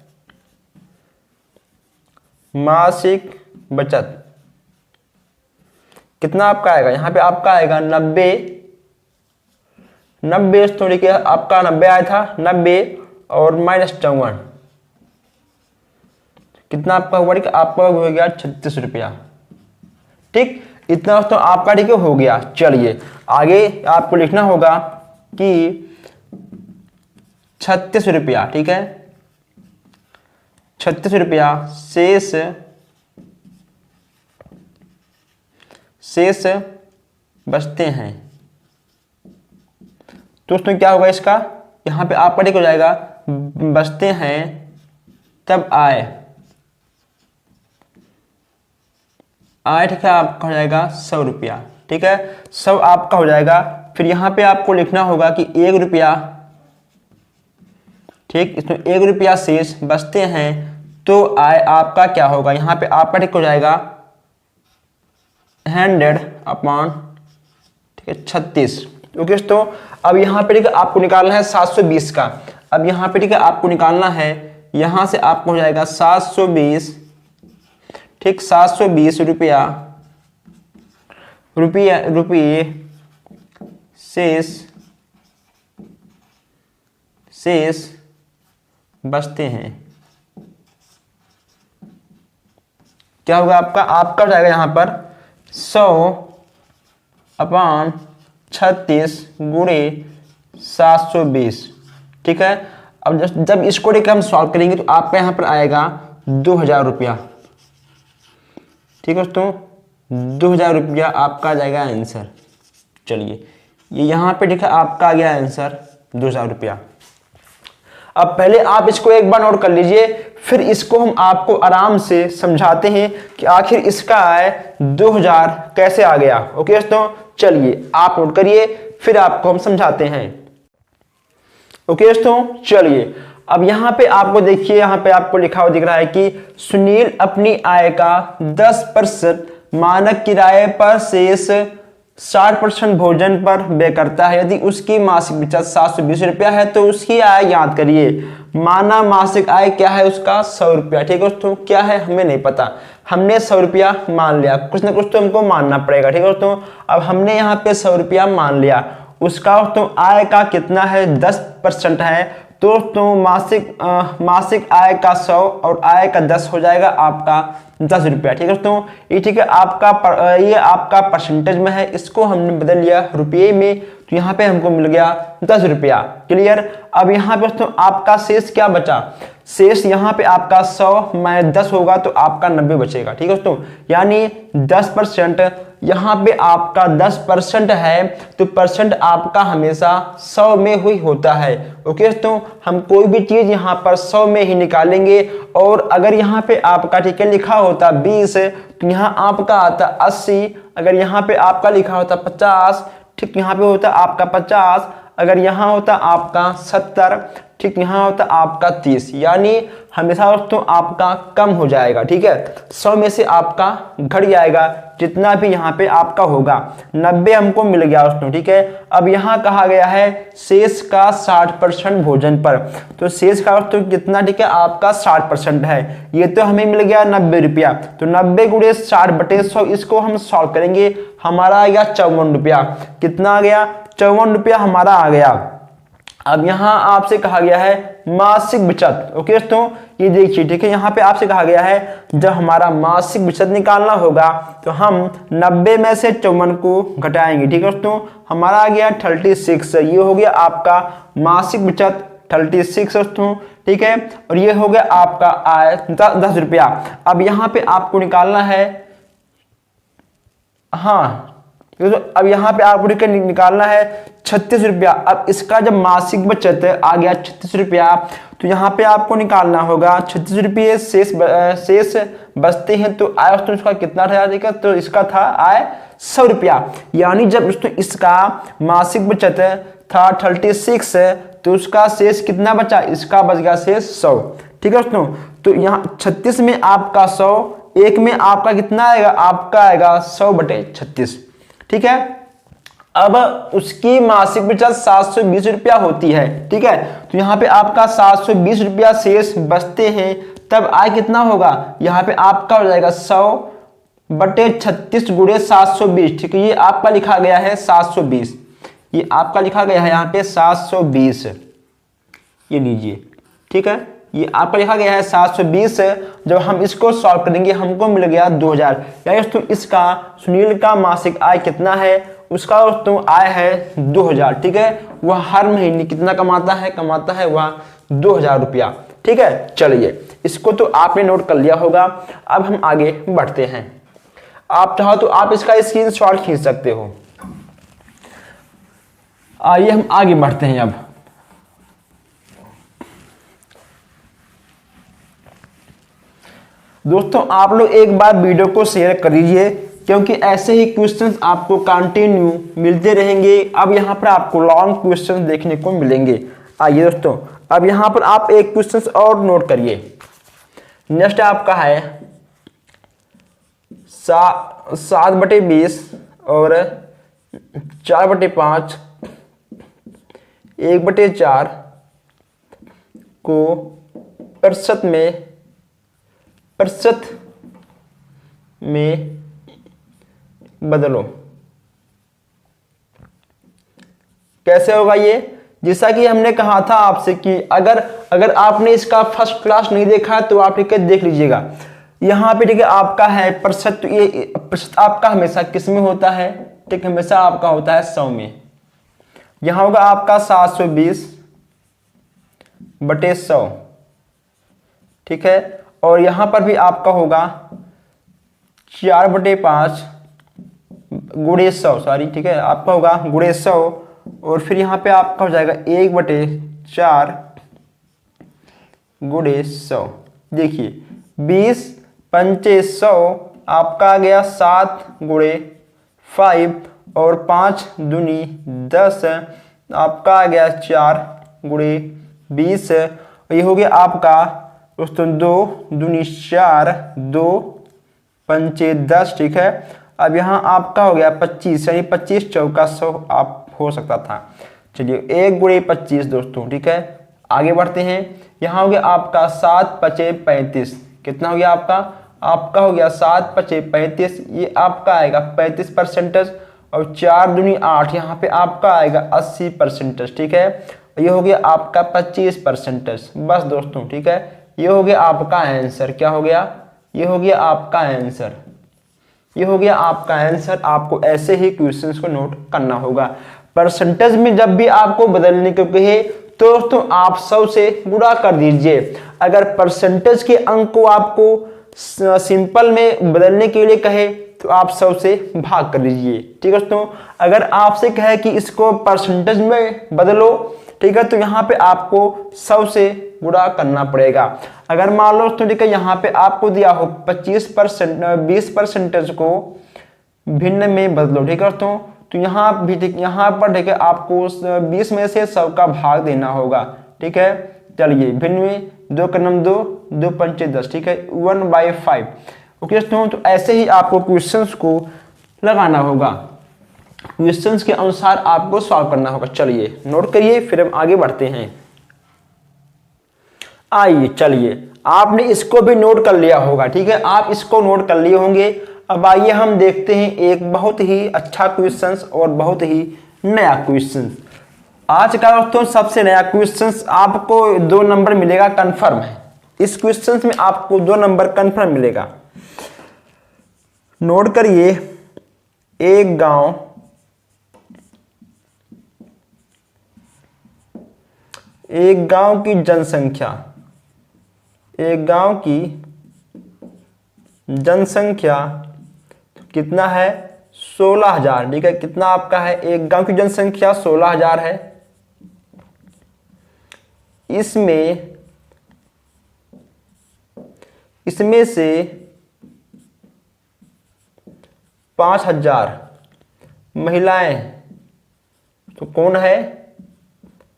मासिक बचत कितना आपका आएगा, यहाँ पे आपका आएगा 90 थोड़ी के आपका 90 आया था, 90 और -54 कितना आपका हुआ, ठीक है, आपका हो गया 36 रुपया, ठीक, इतना तो आपका ठीक है हो गया। चलिए आगे आपको लिखना होगा कि 36 रुपया, ठीक है, 36 रुपया शेष बचते हैं। तो उसमें क्या होगा इसका, यहाँ पे आपका ठीक हो जाएगा बचते हैं तब आय ठीक है आपका हो जाएगा 100 रुपया, ठीक है, 100 आपका हो जाएगा। फिर यहाँ पे आपको लिखना होगा कि 1 रुपया, ठीक, इसमें 1 रुपया शेष बचते हैं तो आय आपका क्या होगा, यहाँ पे आपका ठीक हो जाएगा 100/, ठीक है, 36, ओके दोस्तों। अब यहाँ पे ठीक है आपको निकालना है 720 का। अब यहाँ पे ठीक है आपको निकालना है, यहाँ से आपको हो जाएगा 720, ठीक, 720 रुपये शेष बचते हैं। क्या होगा आपका हो जाएगा यहाँ पर 100/36 गुणे 720, ठीक है। अब जब इसको लेकर हम सॉल्व करेंगे तो आपका यहाँ पर आएगा 2000 रुपया, ठीक है दोस्तों, 2000 रुपया आपका आ जाएगा आंसर। चलिए ये यहाँ पे ठीक है आपका आ गया आंसर 2000 रुपया। अब पहले आप इसको एक बार नोट कर लीजिए, फिर इसको हम आपको आराम से समझाते हैं कि आखिर इसका आय 2000 कैसे आ गया। ओके दोस्तों, चलिए आप नोट करिए, फिर आपको हम समझाते हैं। ओके दोस्तों, चलिए अब यहाँ पे आपको देखिए, यहाँ पे आपको लिखा हुआ दिख रहा है कि सुनील अपनी आय का 10% मानक किराए पर शेष 60% भोजन पर व्यय करता है। यदि उसकी मासिक बचत 720 रुपया है तो उसकी आय याद करिए। माना मासिक आय क्या है उसका 100 रुपया। ठीक है दोस्तों, क्या है हमें नहीं पता, हमने 100 रुपया मान लिया, कुछ ना कुछ तो हमको मानना पड़ेगा। ठीक है दोस्तों, अब हमने यहाँ पे 100 रुपया मान लिया, उसका दोस्तों आय का कितना है 10% है, तो दोस्तों मासिक आय का 100 और आय का 10 हो जाएगा आपका 10 रुपया। ठीक है दोस्तों, ये ठीक है आपका ये आपका परसेंटेज में है, इसको हमने बदल लिया रुपये में, तो यहाँ पे हमको मिल गया 10 रुपया। क्लियर। अब यहाँ पे दोस्तों आपका शेष क्या बचा, शेष यहाँ पे आपका 100 में 10 होगा तो आपका 90 बचेगा। ठीक है दोस्तों, यानी 10% यहाँ पे आपका 10% है तो परसेंट आपका हमेशा 100 में ही होता है। ओके दोस्तों, हम कोई भी चीज यहाँ पर 100 में ही निकालेंगे, और अगर यहाँ पे आपका ठीक है लिखा होता 20 तो यहाँ आपका आता 80, अगर यहाँ पे आपका लिखा होता 50, ठीक यहाँ पे होता आपका 50, अगर यहाँ होता आपका 70, ठीक यहाँ होता आपका 30, यानी हमेशा दोस्तों आपका कम हो जाएगा। ठीक है, 100 में से आपका घट जाएगा जितना भी यहाँ पे आपका होगा। 90 हमको मिल गया दोस्तों। ठीक है, अब यहाँ कहा गया है शेष का 60% भोजन पर, तो शेष का दोस्तों कितना, ठीक है आपका 60% है, ये तो हमें मिल गया 90 रुपया, तो 90 गुणे 60/100 इसको हम सॉल्व करेंगे, हमारा आ गया 54 रुपया। कितना आ गया, 54 रुपया हमारा आ गया। अब यहाँ आपसे कहा गया है मासिक बचत। ओके दोस्तों, ये देखिए ठीक है, यहाँ पे आपसे कहा गया है जब हमारा मासिक बचत निकालना होगा तो हम 90 में से 54 को घटाएंगे। ठीक है दोस्तों, हमारा आ गया 36, ये हो गया आपका मासिक बचत 36 दोस्तों। ठीक है, और ये हो गया आपका आय 10 रुपया। अब यहाँ पे आपको निकालना है, हाँ तो अब यहाँ पे आपको निकालना है 36 रुपया। अब इसका जब मासिक बचत आ गया 36 रुपया, तो यहाँ पे आपको निकालना होगा 36 रुपये शेष बचते हैं, तो आय दोस्तों इसका कितना था, देखा तो इसका था आय 100 रुपया। यानी जब दोस्तों इसका मासिक बचत था 36 तो उसका शेष कितना बचा, इसका बच गया शेष 100। ठीक है दोस्तों, तो यहाँ 36 में आपका 100, एक में आपका कितना आएगा, आपका आएगा 100/36। ठीक है, अब उसकी मासिक बचत 720 रुपया होती है। ठीक है, तो यहाँ पे आपका 720 रुपया शेष बचते हैं, तब आय कितना होगा, यहाँ पे आपका हो जाएगा 100/36 गुणे 720। ठीक है, ये आपका लिखा गया है 720, ये आपका लिखा गया है यहाँ पे 720, ये लीजिए। ठीक है, ये आपका लिखा गया है 720। जब हम इसको सॉल्व करेंगे हमको मिल गया 2000। यानी दोस्तों इसका सुनील का मासिक आय कितना है, उसका दोस्तों आय है 2000। ठीक है, वह हर महीने कितना कमाता है वह 2000 रुपया। ठीक है, चलिए इसको तो आपने नोट कर लिया होगा। अब हम आगे बढ़ते हैं, आप चाहो तो आप इसका स्क्रीनशॉट खींच सकते हो। आइए हम आगे बढ़ते हैं। अब दोस्तों आप लोग एक बार वीडियो को शेयर कर दीजिए, क्योंकि ऐसे ही क्वेश्चंस आपको कंटिन्यू मिलते रहेंगे। अब यहाँ पर आपको लॉन्ग क्वेश्चंस देखने को मिलेंगे। आइए दोस्तों, अब यहाँ पर आप एक क्वेश्चंस और नोट करिए। नेक्स्ट आपका है 7/20 और 4/5 1/4 को प्रतिशत में बदलो। कैसे होगा ये, जैसा कि हमने कहा था आपसे कि अगर आपने इसका फर्स्ट क्लास नहीं देखा तो आप ठीक है देख लीजिएगा। यहाँ पे ठीक है आपका है प्रतिशत, तो ये प्रतिशत आपका हमेशा किस में होता है, ठीक हमेशा आपका होता है 100 में। यहाँ होगा आपका 720/100। ठीक है, और यहाँ पर भी आपका होगा 4/5 गुणे 100, सॉरी ठीक है आपका होगा गुणे 100, और फिर यहाँ पे आपका हो जाएगा 1/4 गुणे 100। देखिए 20 पंचे 100 आपका आ गया 7 गुणे 5, और 5 दूनी 10, आपका आ गया 4 गुणे 20। ये हो गया आपका दोस्तों 2 दूनी 4, 2 पंचे 10, ठीक है। अब यहाँ आपका हो गया 25, यानी 25 चौका 100 आप हो सकता था। चलिए 1 गुणे 25 दोस्तों, ठीक है। आगे बढ़ते हैं। यहाँ हो गया आपका 7 पचे 35, कितना हो गया आपका हो गया 7 पचे 35, ये आपका आएगा 35%। और 4 दूनी 8, यहाँ पे आपका आएगा 80%, ठीक है। ये हो गया आपका 25%। बस दोस्तों, ठीक है, ये हो गया आपका आंसर। क्या हो गया? ये हो गया आपका आंसर। ये हो गया आपका आंसर। आपको ऐसे ही क्वेश्चंस को नोट करना होगा। परसेंटेज में जब भी आपको बदलने को कहे तो दोस्तों आप 100 से गुणा कर दीजिए। अगर परसेंटेज के अंक को आपको सिंपल में बदलने के लिए कहे तो आप 100 से भाग कर दीजिए, ठीक है दोस्तों। अगर आपसे कहे कि इसको परसेंटेज में बदलो, ठीक है, तो यहाँ पे आपको 100 से गुणा करना पड़ेगा। अगर मान लो दोस्तों, ठीक है, यहाँ पे आपको दिया हो 25%, 20% को भिन्न में बदलो, ठीक है दोस्तों, तो यहाँ भी यहाँ पर ठीक है आपको 20 में से 100 का भाग देना होगा, ठीक है। चलिए भिन्न में 2 का नम 2, 2 पंचे 10, ठीक है, 1/5। ओके दोस्तों, तो ऐसे ही आपको क्वेश्चंस को लगाना होगा, क्वेश्चंस के अनुसार आपको सॉल्व करना होगा। चलिए नोट करिए, फिर हम आगे बढ़ते हैं। आइए चलिए, आपने इसको भी नोट कर लिया होगा, ठीक है, आप इसको नोट कर लिए होंगे। अब आइए हम देखते हैं एक बहुत ही अच्छा क्वेश्चंस और बहुत ही नया क्वेश्चंस। आज का दोस्तों सबसे नया क्वेश्चंस आपको 2 नंबर मिलेगा, कंफर्म है। इस क्वेश्चंस में आपको 2 नंबर कंफर्म मिलेगा। नोट करिए, एक गांव की जनसंख्या, एक गांव की जनसंख्या कितना है? 16,000, ठीक है। कितना आपका है? एक गांव की जनसंख्या 16,000 है। इसमें से 5,000 महिलाएं, तो कौन है?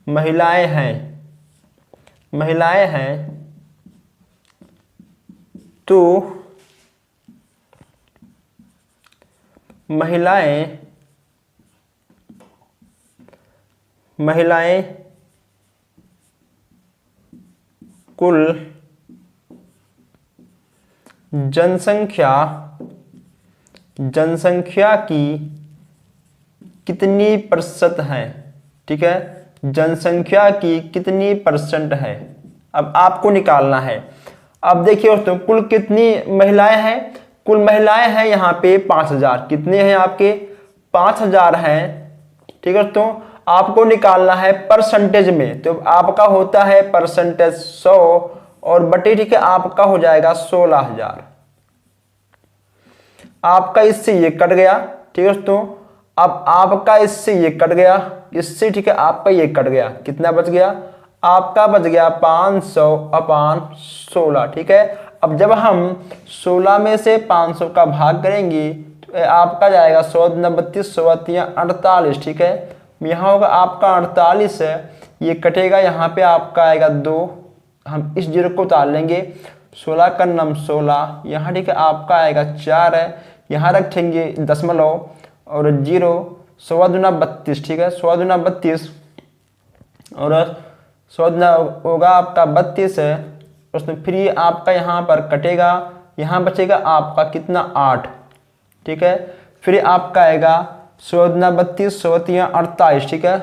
महिलाएं हैं, तो महिलाएं कुल जनसंख्या की कितनी प्रतिशत है? ठीक है, जनसंख्या की कितनी परसेंट है, अब आपको निकालना है। अब देखिए दोस्तों, कुल कितनी महिलाएं हैं? कुल महिलाएं हैं यहाँ पे 5,000। कितने हैं आपके? 5,000 हैं, ठीक है दोस्तों। आपको निकालना है परसेंटेज में, तो आपका होता है परसेंटेज 100 और बटे, ठीक है, आपका हो जाएगा 16,000। आपका इससे ये कट गया, ठीक है दोस्तों। अब आपका इससे ये कट गया, इससे, ठीक है, आपका ये कट गया। कितना बच गया? आपका बच गया 500/16, ठीक है। अब जब हम 16 में से 500 का भाग करेंगे तो आपका जाएगा 100 32 48, ठीक है। यहाँ होगा आपका 48 है, ये कटेगा, यहाँ पे आपका आएगा 2, हम इस 0 को उतार लेंगे। 16 का नम 16, यहाँ ठीक है आपका आएगा 4 है, यहाँ रखेंगे दशमलव और 0, 16 दूना 32, ठीक है, 16 दूना 32 और 16 दूना होगा आपका 32 है। उसमें फिर ये आपका यहाँ पर कटेगा, यहाँ बचेगा आपका कितना? 8, ठीक है। फिर आपका आएगा 16 दूना 32, 16 48, ठीक है,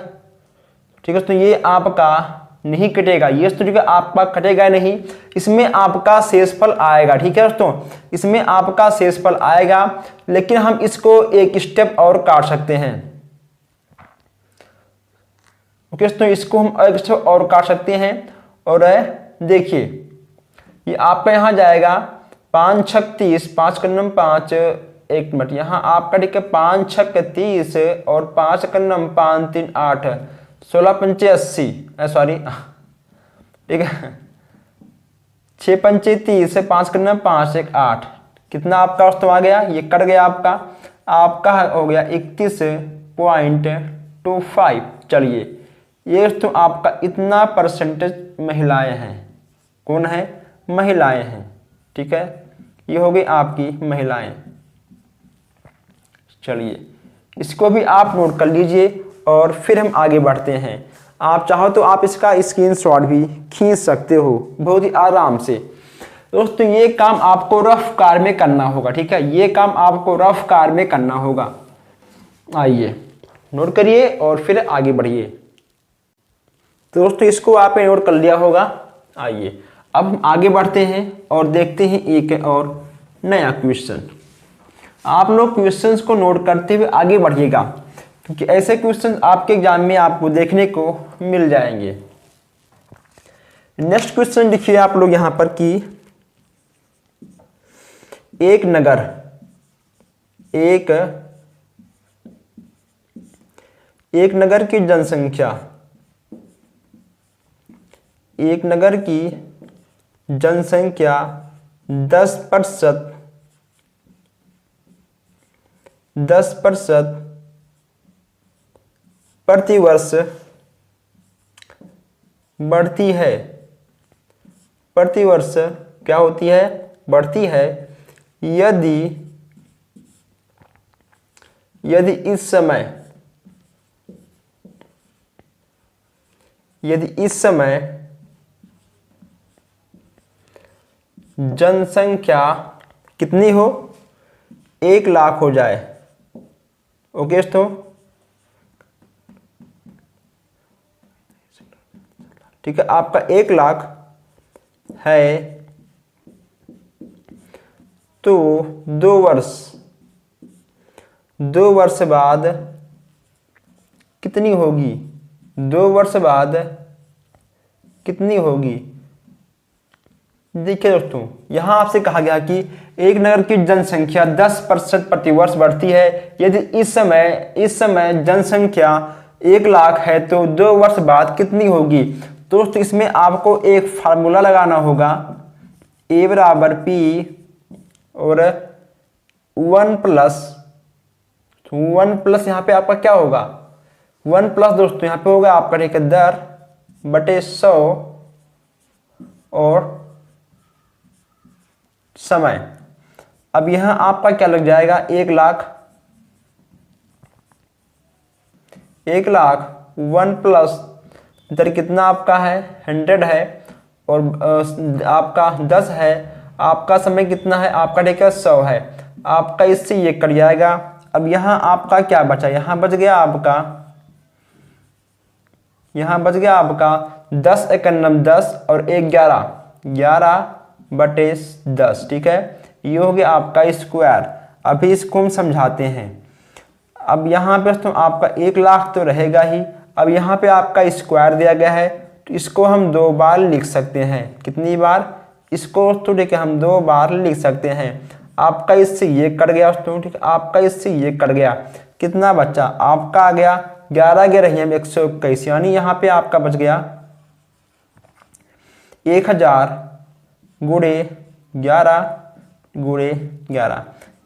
ठीक है। तो ये आपका नहीं कटेगा, ये तो ठीक है आपका कटेगा नहीं, इसमें आपका शेषफल आएगा, ठीक है दोस्तों, इसमें आपका शेषफल आएगा। लेकिन हम इसको एक स्टेप और काट सकते हैं, ओके दोस्तों, इसको हम एक स्टेप और काट सकते हैं। और देखिए ये आपका यहाँ जाएगा 5 छक 30, 5 का नम 5, 1 मिनट, यहाँ आपका ठीक है 5 छक 30 और 5 का नम 5 3 8, 16 पंचे 80, सॉरी, ठीक है, 6 पंचे 30 से 5 का नम 5 1 8। कितना आपका दोस्तों आ गया? ये कट गया आपका। आपका हो गया 21.25। चलिए ये तो आपका इतना परसेंटेज महिलाएं हैं। कौन है? महिलाएं हैं। ठीक है, ये हो गई आपकी महिलाएं। चलिए इसको भी आप नोट कर लीजिए और फिर हम आगे बढ़ते हैं। आप चाहो तो आप इसका स्क्रीनशॉट भी खींच सकते हो बहुत ही आराम से। दोस्तों ये काम आपको रफ कार में करना होगा। ठीक है, ये काम आपको रफ कार में करना होगा। आइए नोट करिए और फिर आगे बढ़िए। तो दोस्तों इसको आपने नोट कर लिया होगा। आइए अब हम आगे बढ़ते हैं और देखते हैं एक और नया क्वेश्चन। आप लोग क्वेश्चंस को नोट करते हुए आगे बढ़िएगा, क्योंकि ऐसे क्वेश्चन आपके एग्जाम में आपको देखने को मिल जाएंगे। नेक्स्ट क्वेश्चन लिखिए आप लोग यहां पर कि एक नगर की जनसंख्या 10% प्रतिवर्ष बढ़ती है। प्रतिवर्ष क्या होती है? बढ़ती है। यदि इस समय जनसंख्या कितनी हो? 1 लाख हो जाए। ओके दोस्तों, ठीक है, आपका 1 लाख है तो 2 वर्ष बाद कितनी होगी? 2 वर्ष बाद कितनी होगी? देखिए दोस्तों, यहां आपसे कहा गया कि एक नगर की जनसंख्या 10% प्रतिवर्ष बढ़ती है। यदि इस समय जनसंख्या 1 लाख है तो 2 वर्ष बाद कितनी होगी? दोस्तों इसमें आपको एक फार्मूला लगाना होगा, A बराबर P और 1 प्लस यहाँ पे आपका क्या होगा? 1 प्लस दोस्तों यहाँ पे होगा आपका ठीक है 10/100 और समय। अब यहां आपका क्या लग जाएगा? 1 लाख 1 प्लस इधर कितना आपका है? 100 है और आपका 10 है। आपका समय कितना है? आपका ठीक है 100 है। आपका इससे ये कट जाएगा। अब यहां आपका क्या बचा? यहां बच गया आपका 10 × 10 और 1 11/10। ठीक है, ये हो गया आपका स्क्वायर। अभी इसको हम समझाते हैं। अब यहाँ पे तो आपका 1 लाख तो रहेगा ही। अब यहाँ पे आपका स्क्वायर दिया गया है तो इसको हम 2 बार लिख सकते हैं। कितनी बार? इसको तो ठीक है हम 2 बार लिख सकते हैं। आपका इससे ये कट गया दोस्तों, ठीक है, आपका इससे ये कट गया। कितना बचा? आपका आ गया 11 गया रही 121, यानी यहाँ पे आपका बच गया 1000 गुणे 11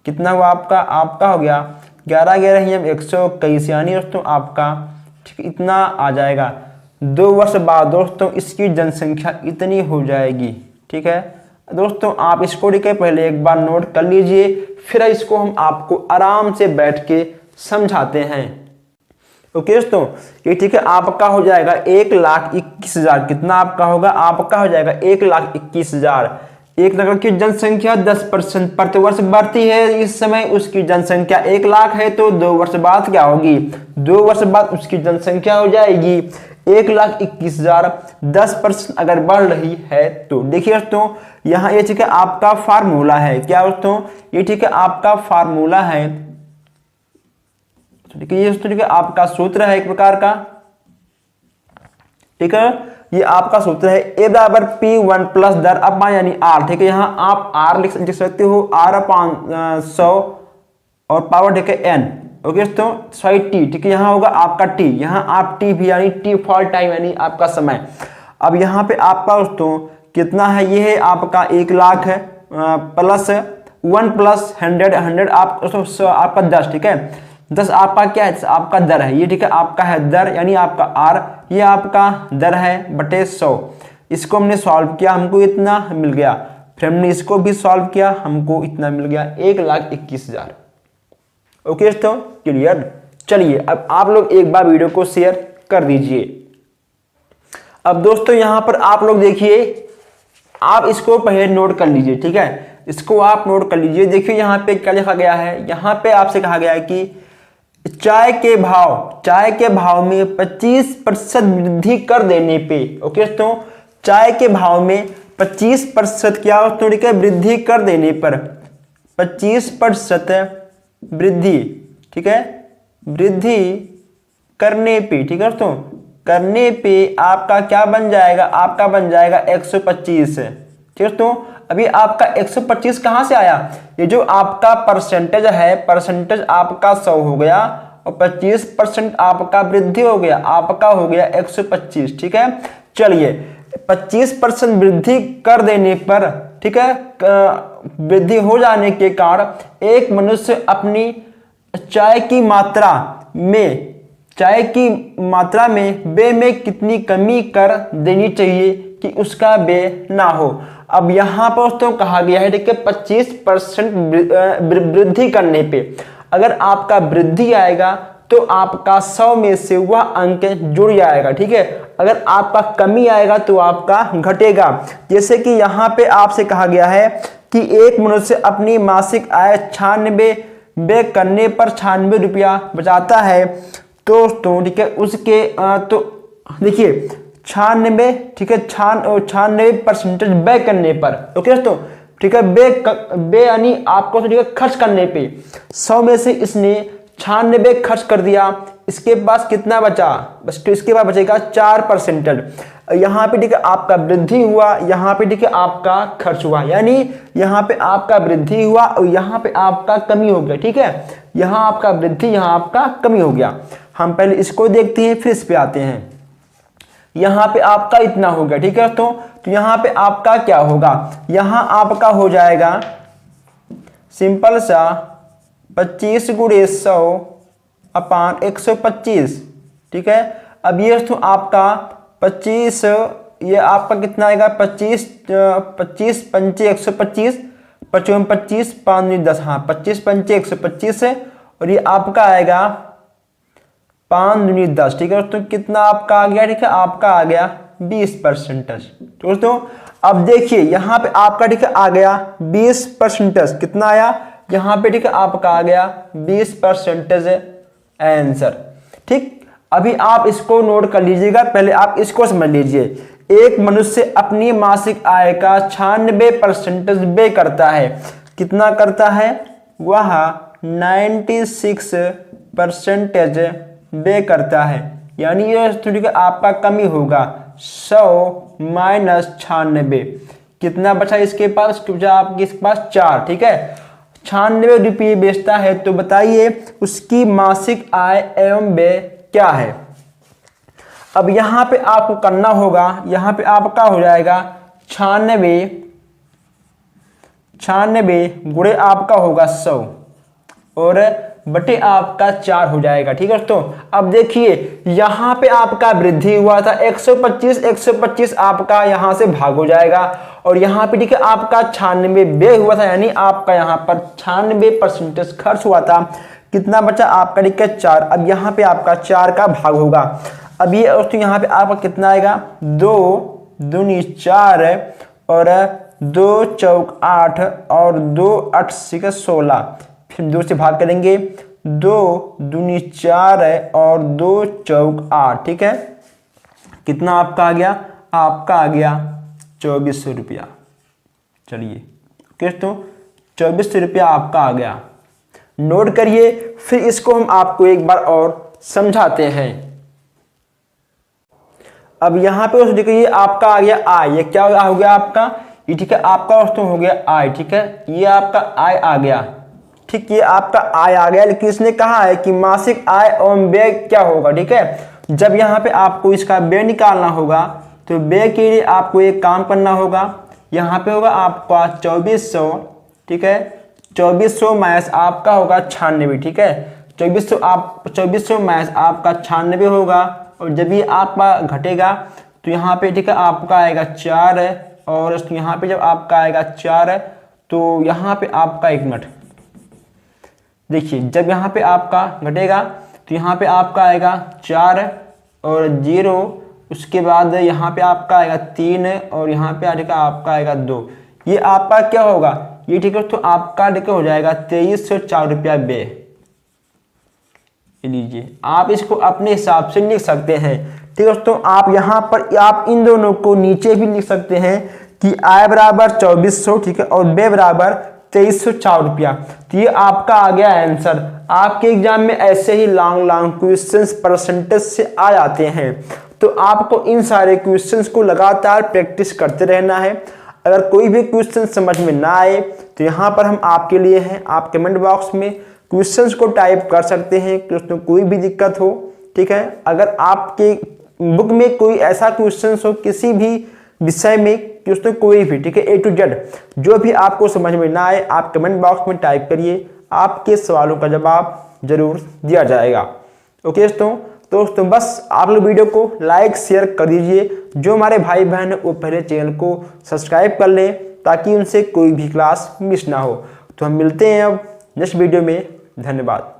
कितना हुआ आपका? आपका हो गया 11 गया रही 121, यानी दोस्तों आपका ठीक इतना आ जाएगा। 2 वर्ष बाद दोस्तों इसकी जनसंख्या इतनी हो जाएगी। ठीक है दोस्तों, आप इसको ठीक है पहले एक बार नोट कर लीजिए, फिर इसको हम आपको आराम से बैठ के समझाते हैं। ओके दोस्तों, ये ठीक है आपका हो जाएगा 1,21,000। कितना आपका होगा? आपका हो जाएगा 1,21,000। एक नगर की जनसंख्या 10% प्रतिवर्ष बढ़ती है। इस समय उसकी जनसंख्या 1 लाख है तो 2 वर्ष बाद क्या होगी? 2 वर्ष बाद उसकी जनसंख्या हो जाएगी 1,21,000। 10% अगर बढ़ रही है तो देखिए दोस्तों यहाँ ये ठीक है आपका फार्मूला है। क्या दोस्तों? ये ठीक है आपका फार्मूला है। ठीक है, ये दोस्तों ठीक है आपका सूत्र है एक प्रकार का। ठीक है, ये आपका सूत्र है A बराबर P1 प्लस दर अपॉन यानी R। ठीक है, यहाँ आप R लिख सकते हो, R/100 और पावर ठीक है N। ओके दोस्तों, सॉरी T। ठीक है, यहाँ होगा आपका T, यहाँ आप T भी यानी T फॉर टाइम यानी आपका समय। अब यहाँ पे आपका दोस्तों कितना है? ये है आपका 1 लाख है प्लस 1 + 100 100 आपका 10, ठीक है। 10 आपका क्या है, आपका दर है ये, ठीक है, आपका है दर यानी आपका आर, ये आपका दर है बटे 100। इसको हमने सॉल्व किया, हमको इतना मिल गया। फिर हमने इसको भी सॉल्व किया, हमको इतना मिल गया 1,21,000। ओके दोस्तों, क्लियर। चलिए अब आप लोग एक बार वीडियो को शेयर कर दीजिए। अब दोस्तों यहां पर आप लोग देखिए, आप इसको पहले नोट कर लीजिए, ठीक है, इसको आप नोट कर लीजिए। देखिए यहाँ पे क्या लिखा गया है, यहाँ पे आपसे कहा गया है कि चाय के भाव में 25% वृद्धि कर देने पे, ओके दोस्तों, चाय के भाव में 25% क्या दोस्तों, ठीक है, वृद्धि कर देने पर 25% वृद्धि, ठीक है, वृद्धि करने पे, ठीक है दोस्तों, करने पे आपका क्या बन जाएगा, आपका बन जाएगा 125, ठीक है दोस्तों। अभी आपका 125 कहां से आया, ये जो आपका परसेंटेज है, परसेंटेज आपका 100 हो गया और 25% आपका वृद्धि हो गया, आपका हो गया 125, ठीक है। चलिए 25% वृद्धि कर देने पर, ठीक है, वृद्धि हो जाने के कारण एक मनुष्य अपनी चाय की मात्रा में व्यय में कितनी कमी कर देनी चाहिए कि उसका व्यय ना हो। अब यहां पर दोस्तों कहा गया है, देखिए 25% वृद्धि करने पे, अगर आपका वृद्धि आएगा तो आपका 100 में से वह अंक जुड़ जाएगा, ठीक है। अगर आपका कमी आएगा तो आपका घटेगा। जैसे कि यहाँ पे आपसे कहा गया है कि एक मनुष्य अपनी मासिक आय 96 व्यय करने पर 96 रुपया बचाता है, तो दोस्तों ठीक है, उसके तो देखिए 96, ठीक है, 96% व्यय करने पर, ओके दोस्तों, ठीक है, व्यय यानी आपको ठीक है खर्च करने पे 100 में से इसने 96 खर्च कर दिया, इसके पास कितना बचा, बस तो इसके बाद बचेगा 4%। यहाँ पे ठीक है आपका वृद्धि हुआ, यहाँ पे ठीक है आपका खर्च हुआ, यानी यहाँ पे आपका वृद्धि हुआ और यहाँ पे आपका कमी हो गया, ठीक है, यहाँ आपका वृद्धि, यहाँ आपका कमी हो गया। हम पहले इसको देखते हैं फिर इस पे आते हैं। यहाँ पे आपका इतना हो गया, ठीक है दोस्तों, तो यहाँ पे आपका क्या होगा, यहाँ आपका हो जाएगा सिंपल सा 25 × 100/125, ठीक है। अब ये दोस्तों आपका 25, ये आपका कितना आएगा, 25 पंचे 125, 25 5 10, हाँ 25 पंचे 125 है, और ये आपका आएगा 5 दूनी 10, ठीक है दोस्तों, कितना आपका आ गया, ठीक है, आपका आ गया 20%। दोस्तों अब देखिए यहाँ पे आपका ठीक है आ गया 20%, कितना आया, यहाँ पे ठीक है आपका आ गया 20% आंसर, ठीक। अभी आप इसको नोट कर लीजिएगा, पहले आप इसको समझ लीजिए। एक मनुष्य अपनी मासिक आय का 96% व्यय करता है, कितना करता है, वह 96% व्यय करता है, यानी ये ठीक है आपका कमी होगा 100 - 96, कितना बचा इसके पास, आपके पास 4, ठीक है, 96 रुपये बेचता है, तो बताइए उसकी मासिक आय एवं व्यय क्या है। अब यहाँ पे आपको करना होगा, यहाँ पे आपका हो जाएगा 96 गुणे आपका होगा 100 और बटे आपका 4 हो जाएगा, ठीक है दोस्तों। अब देखिए यहाँ पे आपका वृद्धि हुआ था 125 आपका यहाँ से भाग हो जाएगा, और यहाँ पे ठीक है आपका 96 व्यय हुआ था, यानी आपका यहाँ पर 96% खर्च हुआ था, कितना बचा आपका ठीक है 4। अब यहाँ पे आपका 4 का भाग होगा। अब ये दोस्तों यहाँ पे आपका कितना आएगा, 2 दूनी 4 और 2 चौक 8 और 2 8 16, फिर 2 से भाग करेंगे, 2 दूनी 4 और 2 चौक 8, ठीक है, कितना आपका आ गया, आपका आ गया 2400 रुपया। चलिए दोस्तों 2400 रुपया आपका आ गया, नोट करिए, फिर इसको हम आपको एक बार और समझाते हैं। अब यहाँ पे देखिए आपका आ गया आय, ये क्या हो गया आपका, ये ठीक है आपका दोस्तों हो गया आय, ठीक है, ये आपका आय आ गया, ठीक, ये आपका आय आ गया, लेकिन इसने कहा है कि मासिक आय एवं व्यय क्या होगा, ठीक है। जब यहाँ पे आपको इसका व्यय निकालना होगा तो व्यय के लिए आपको एक काम करना होगा, यहाँ पे होगा आपका 2400, ठीक है, 2400 माइनस आपका होगा 96, ठीक है। 2400 माइनस आपका 96 होगा, और जब ये आपका घटेगा तो यहाँ पे ठीक है आपका आएगा 4 है, और यहाँ पे जब आपका आएगा 4 है तो यहाँ पे आपका 1 मिनट देखिए, जब यहाँ पे आपका घटेगा तो यहाँ पे आपका आएगा 4 और 0, उसके बाद यहाँ पे आपका आएगा 3 और यहाँ पे आएगा आपका आएगा 2। ये आपका क्या होगा, ये ठीक है तो आपका देखो हो जाएगा 2304 रुपया बे। लीजिए, आप इसको अपने हिसाब से लिख सकते हैं, ठीक है दोस्तों। आप यहाँ पर आप इन दोनों को नीचे भी लिख सकते हैं कि आय बराबर 2400, ठीक है, और बे बराबर 2304 रुपया। तो ये आपका आ गया आंसर। आपके एग्जाम में ऐसे ही लॉन्ग क्वेश्चंस परसेंटेज से आ जाते हैं, तो आपको इन सारे क्वेश्चंस को लगातार प्रैक्टिस करते रहना है। अगर कोई भी क्वेश्चन समझ में ना आए तो यहाँ पर हम आपके लिए हैं, आप कमेंट बॉक्स में क्वेश्चंस को टाइप कर सकते हैं कि उसमें कोई भी दिक्कत हो, ठीक है। अगर आपके बुक में कोई ऐसा क्वेश्चन हो किसी भी विषय में कि उसमें कोई भी, ठीक है, A to Z जो भी आपको समझ में ना आए, आप कमेंट बॉक्स में टाइप करिए, आपके सवालों का जवाब जरूर दिया जाएगा। ओके दोस्तों बस आप लोग वीडियो को लाइक शेयर कर दीजिए। जो हमारे भाई बहन है वो पहले चैनल को सब्सक्राइब कर लें ताकि उनसे कोई भी क्लास मिस ना हो। तो हम मिलते हैं अब नेक्स्ट वीडियो में। धन्यवाद।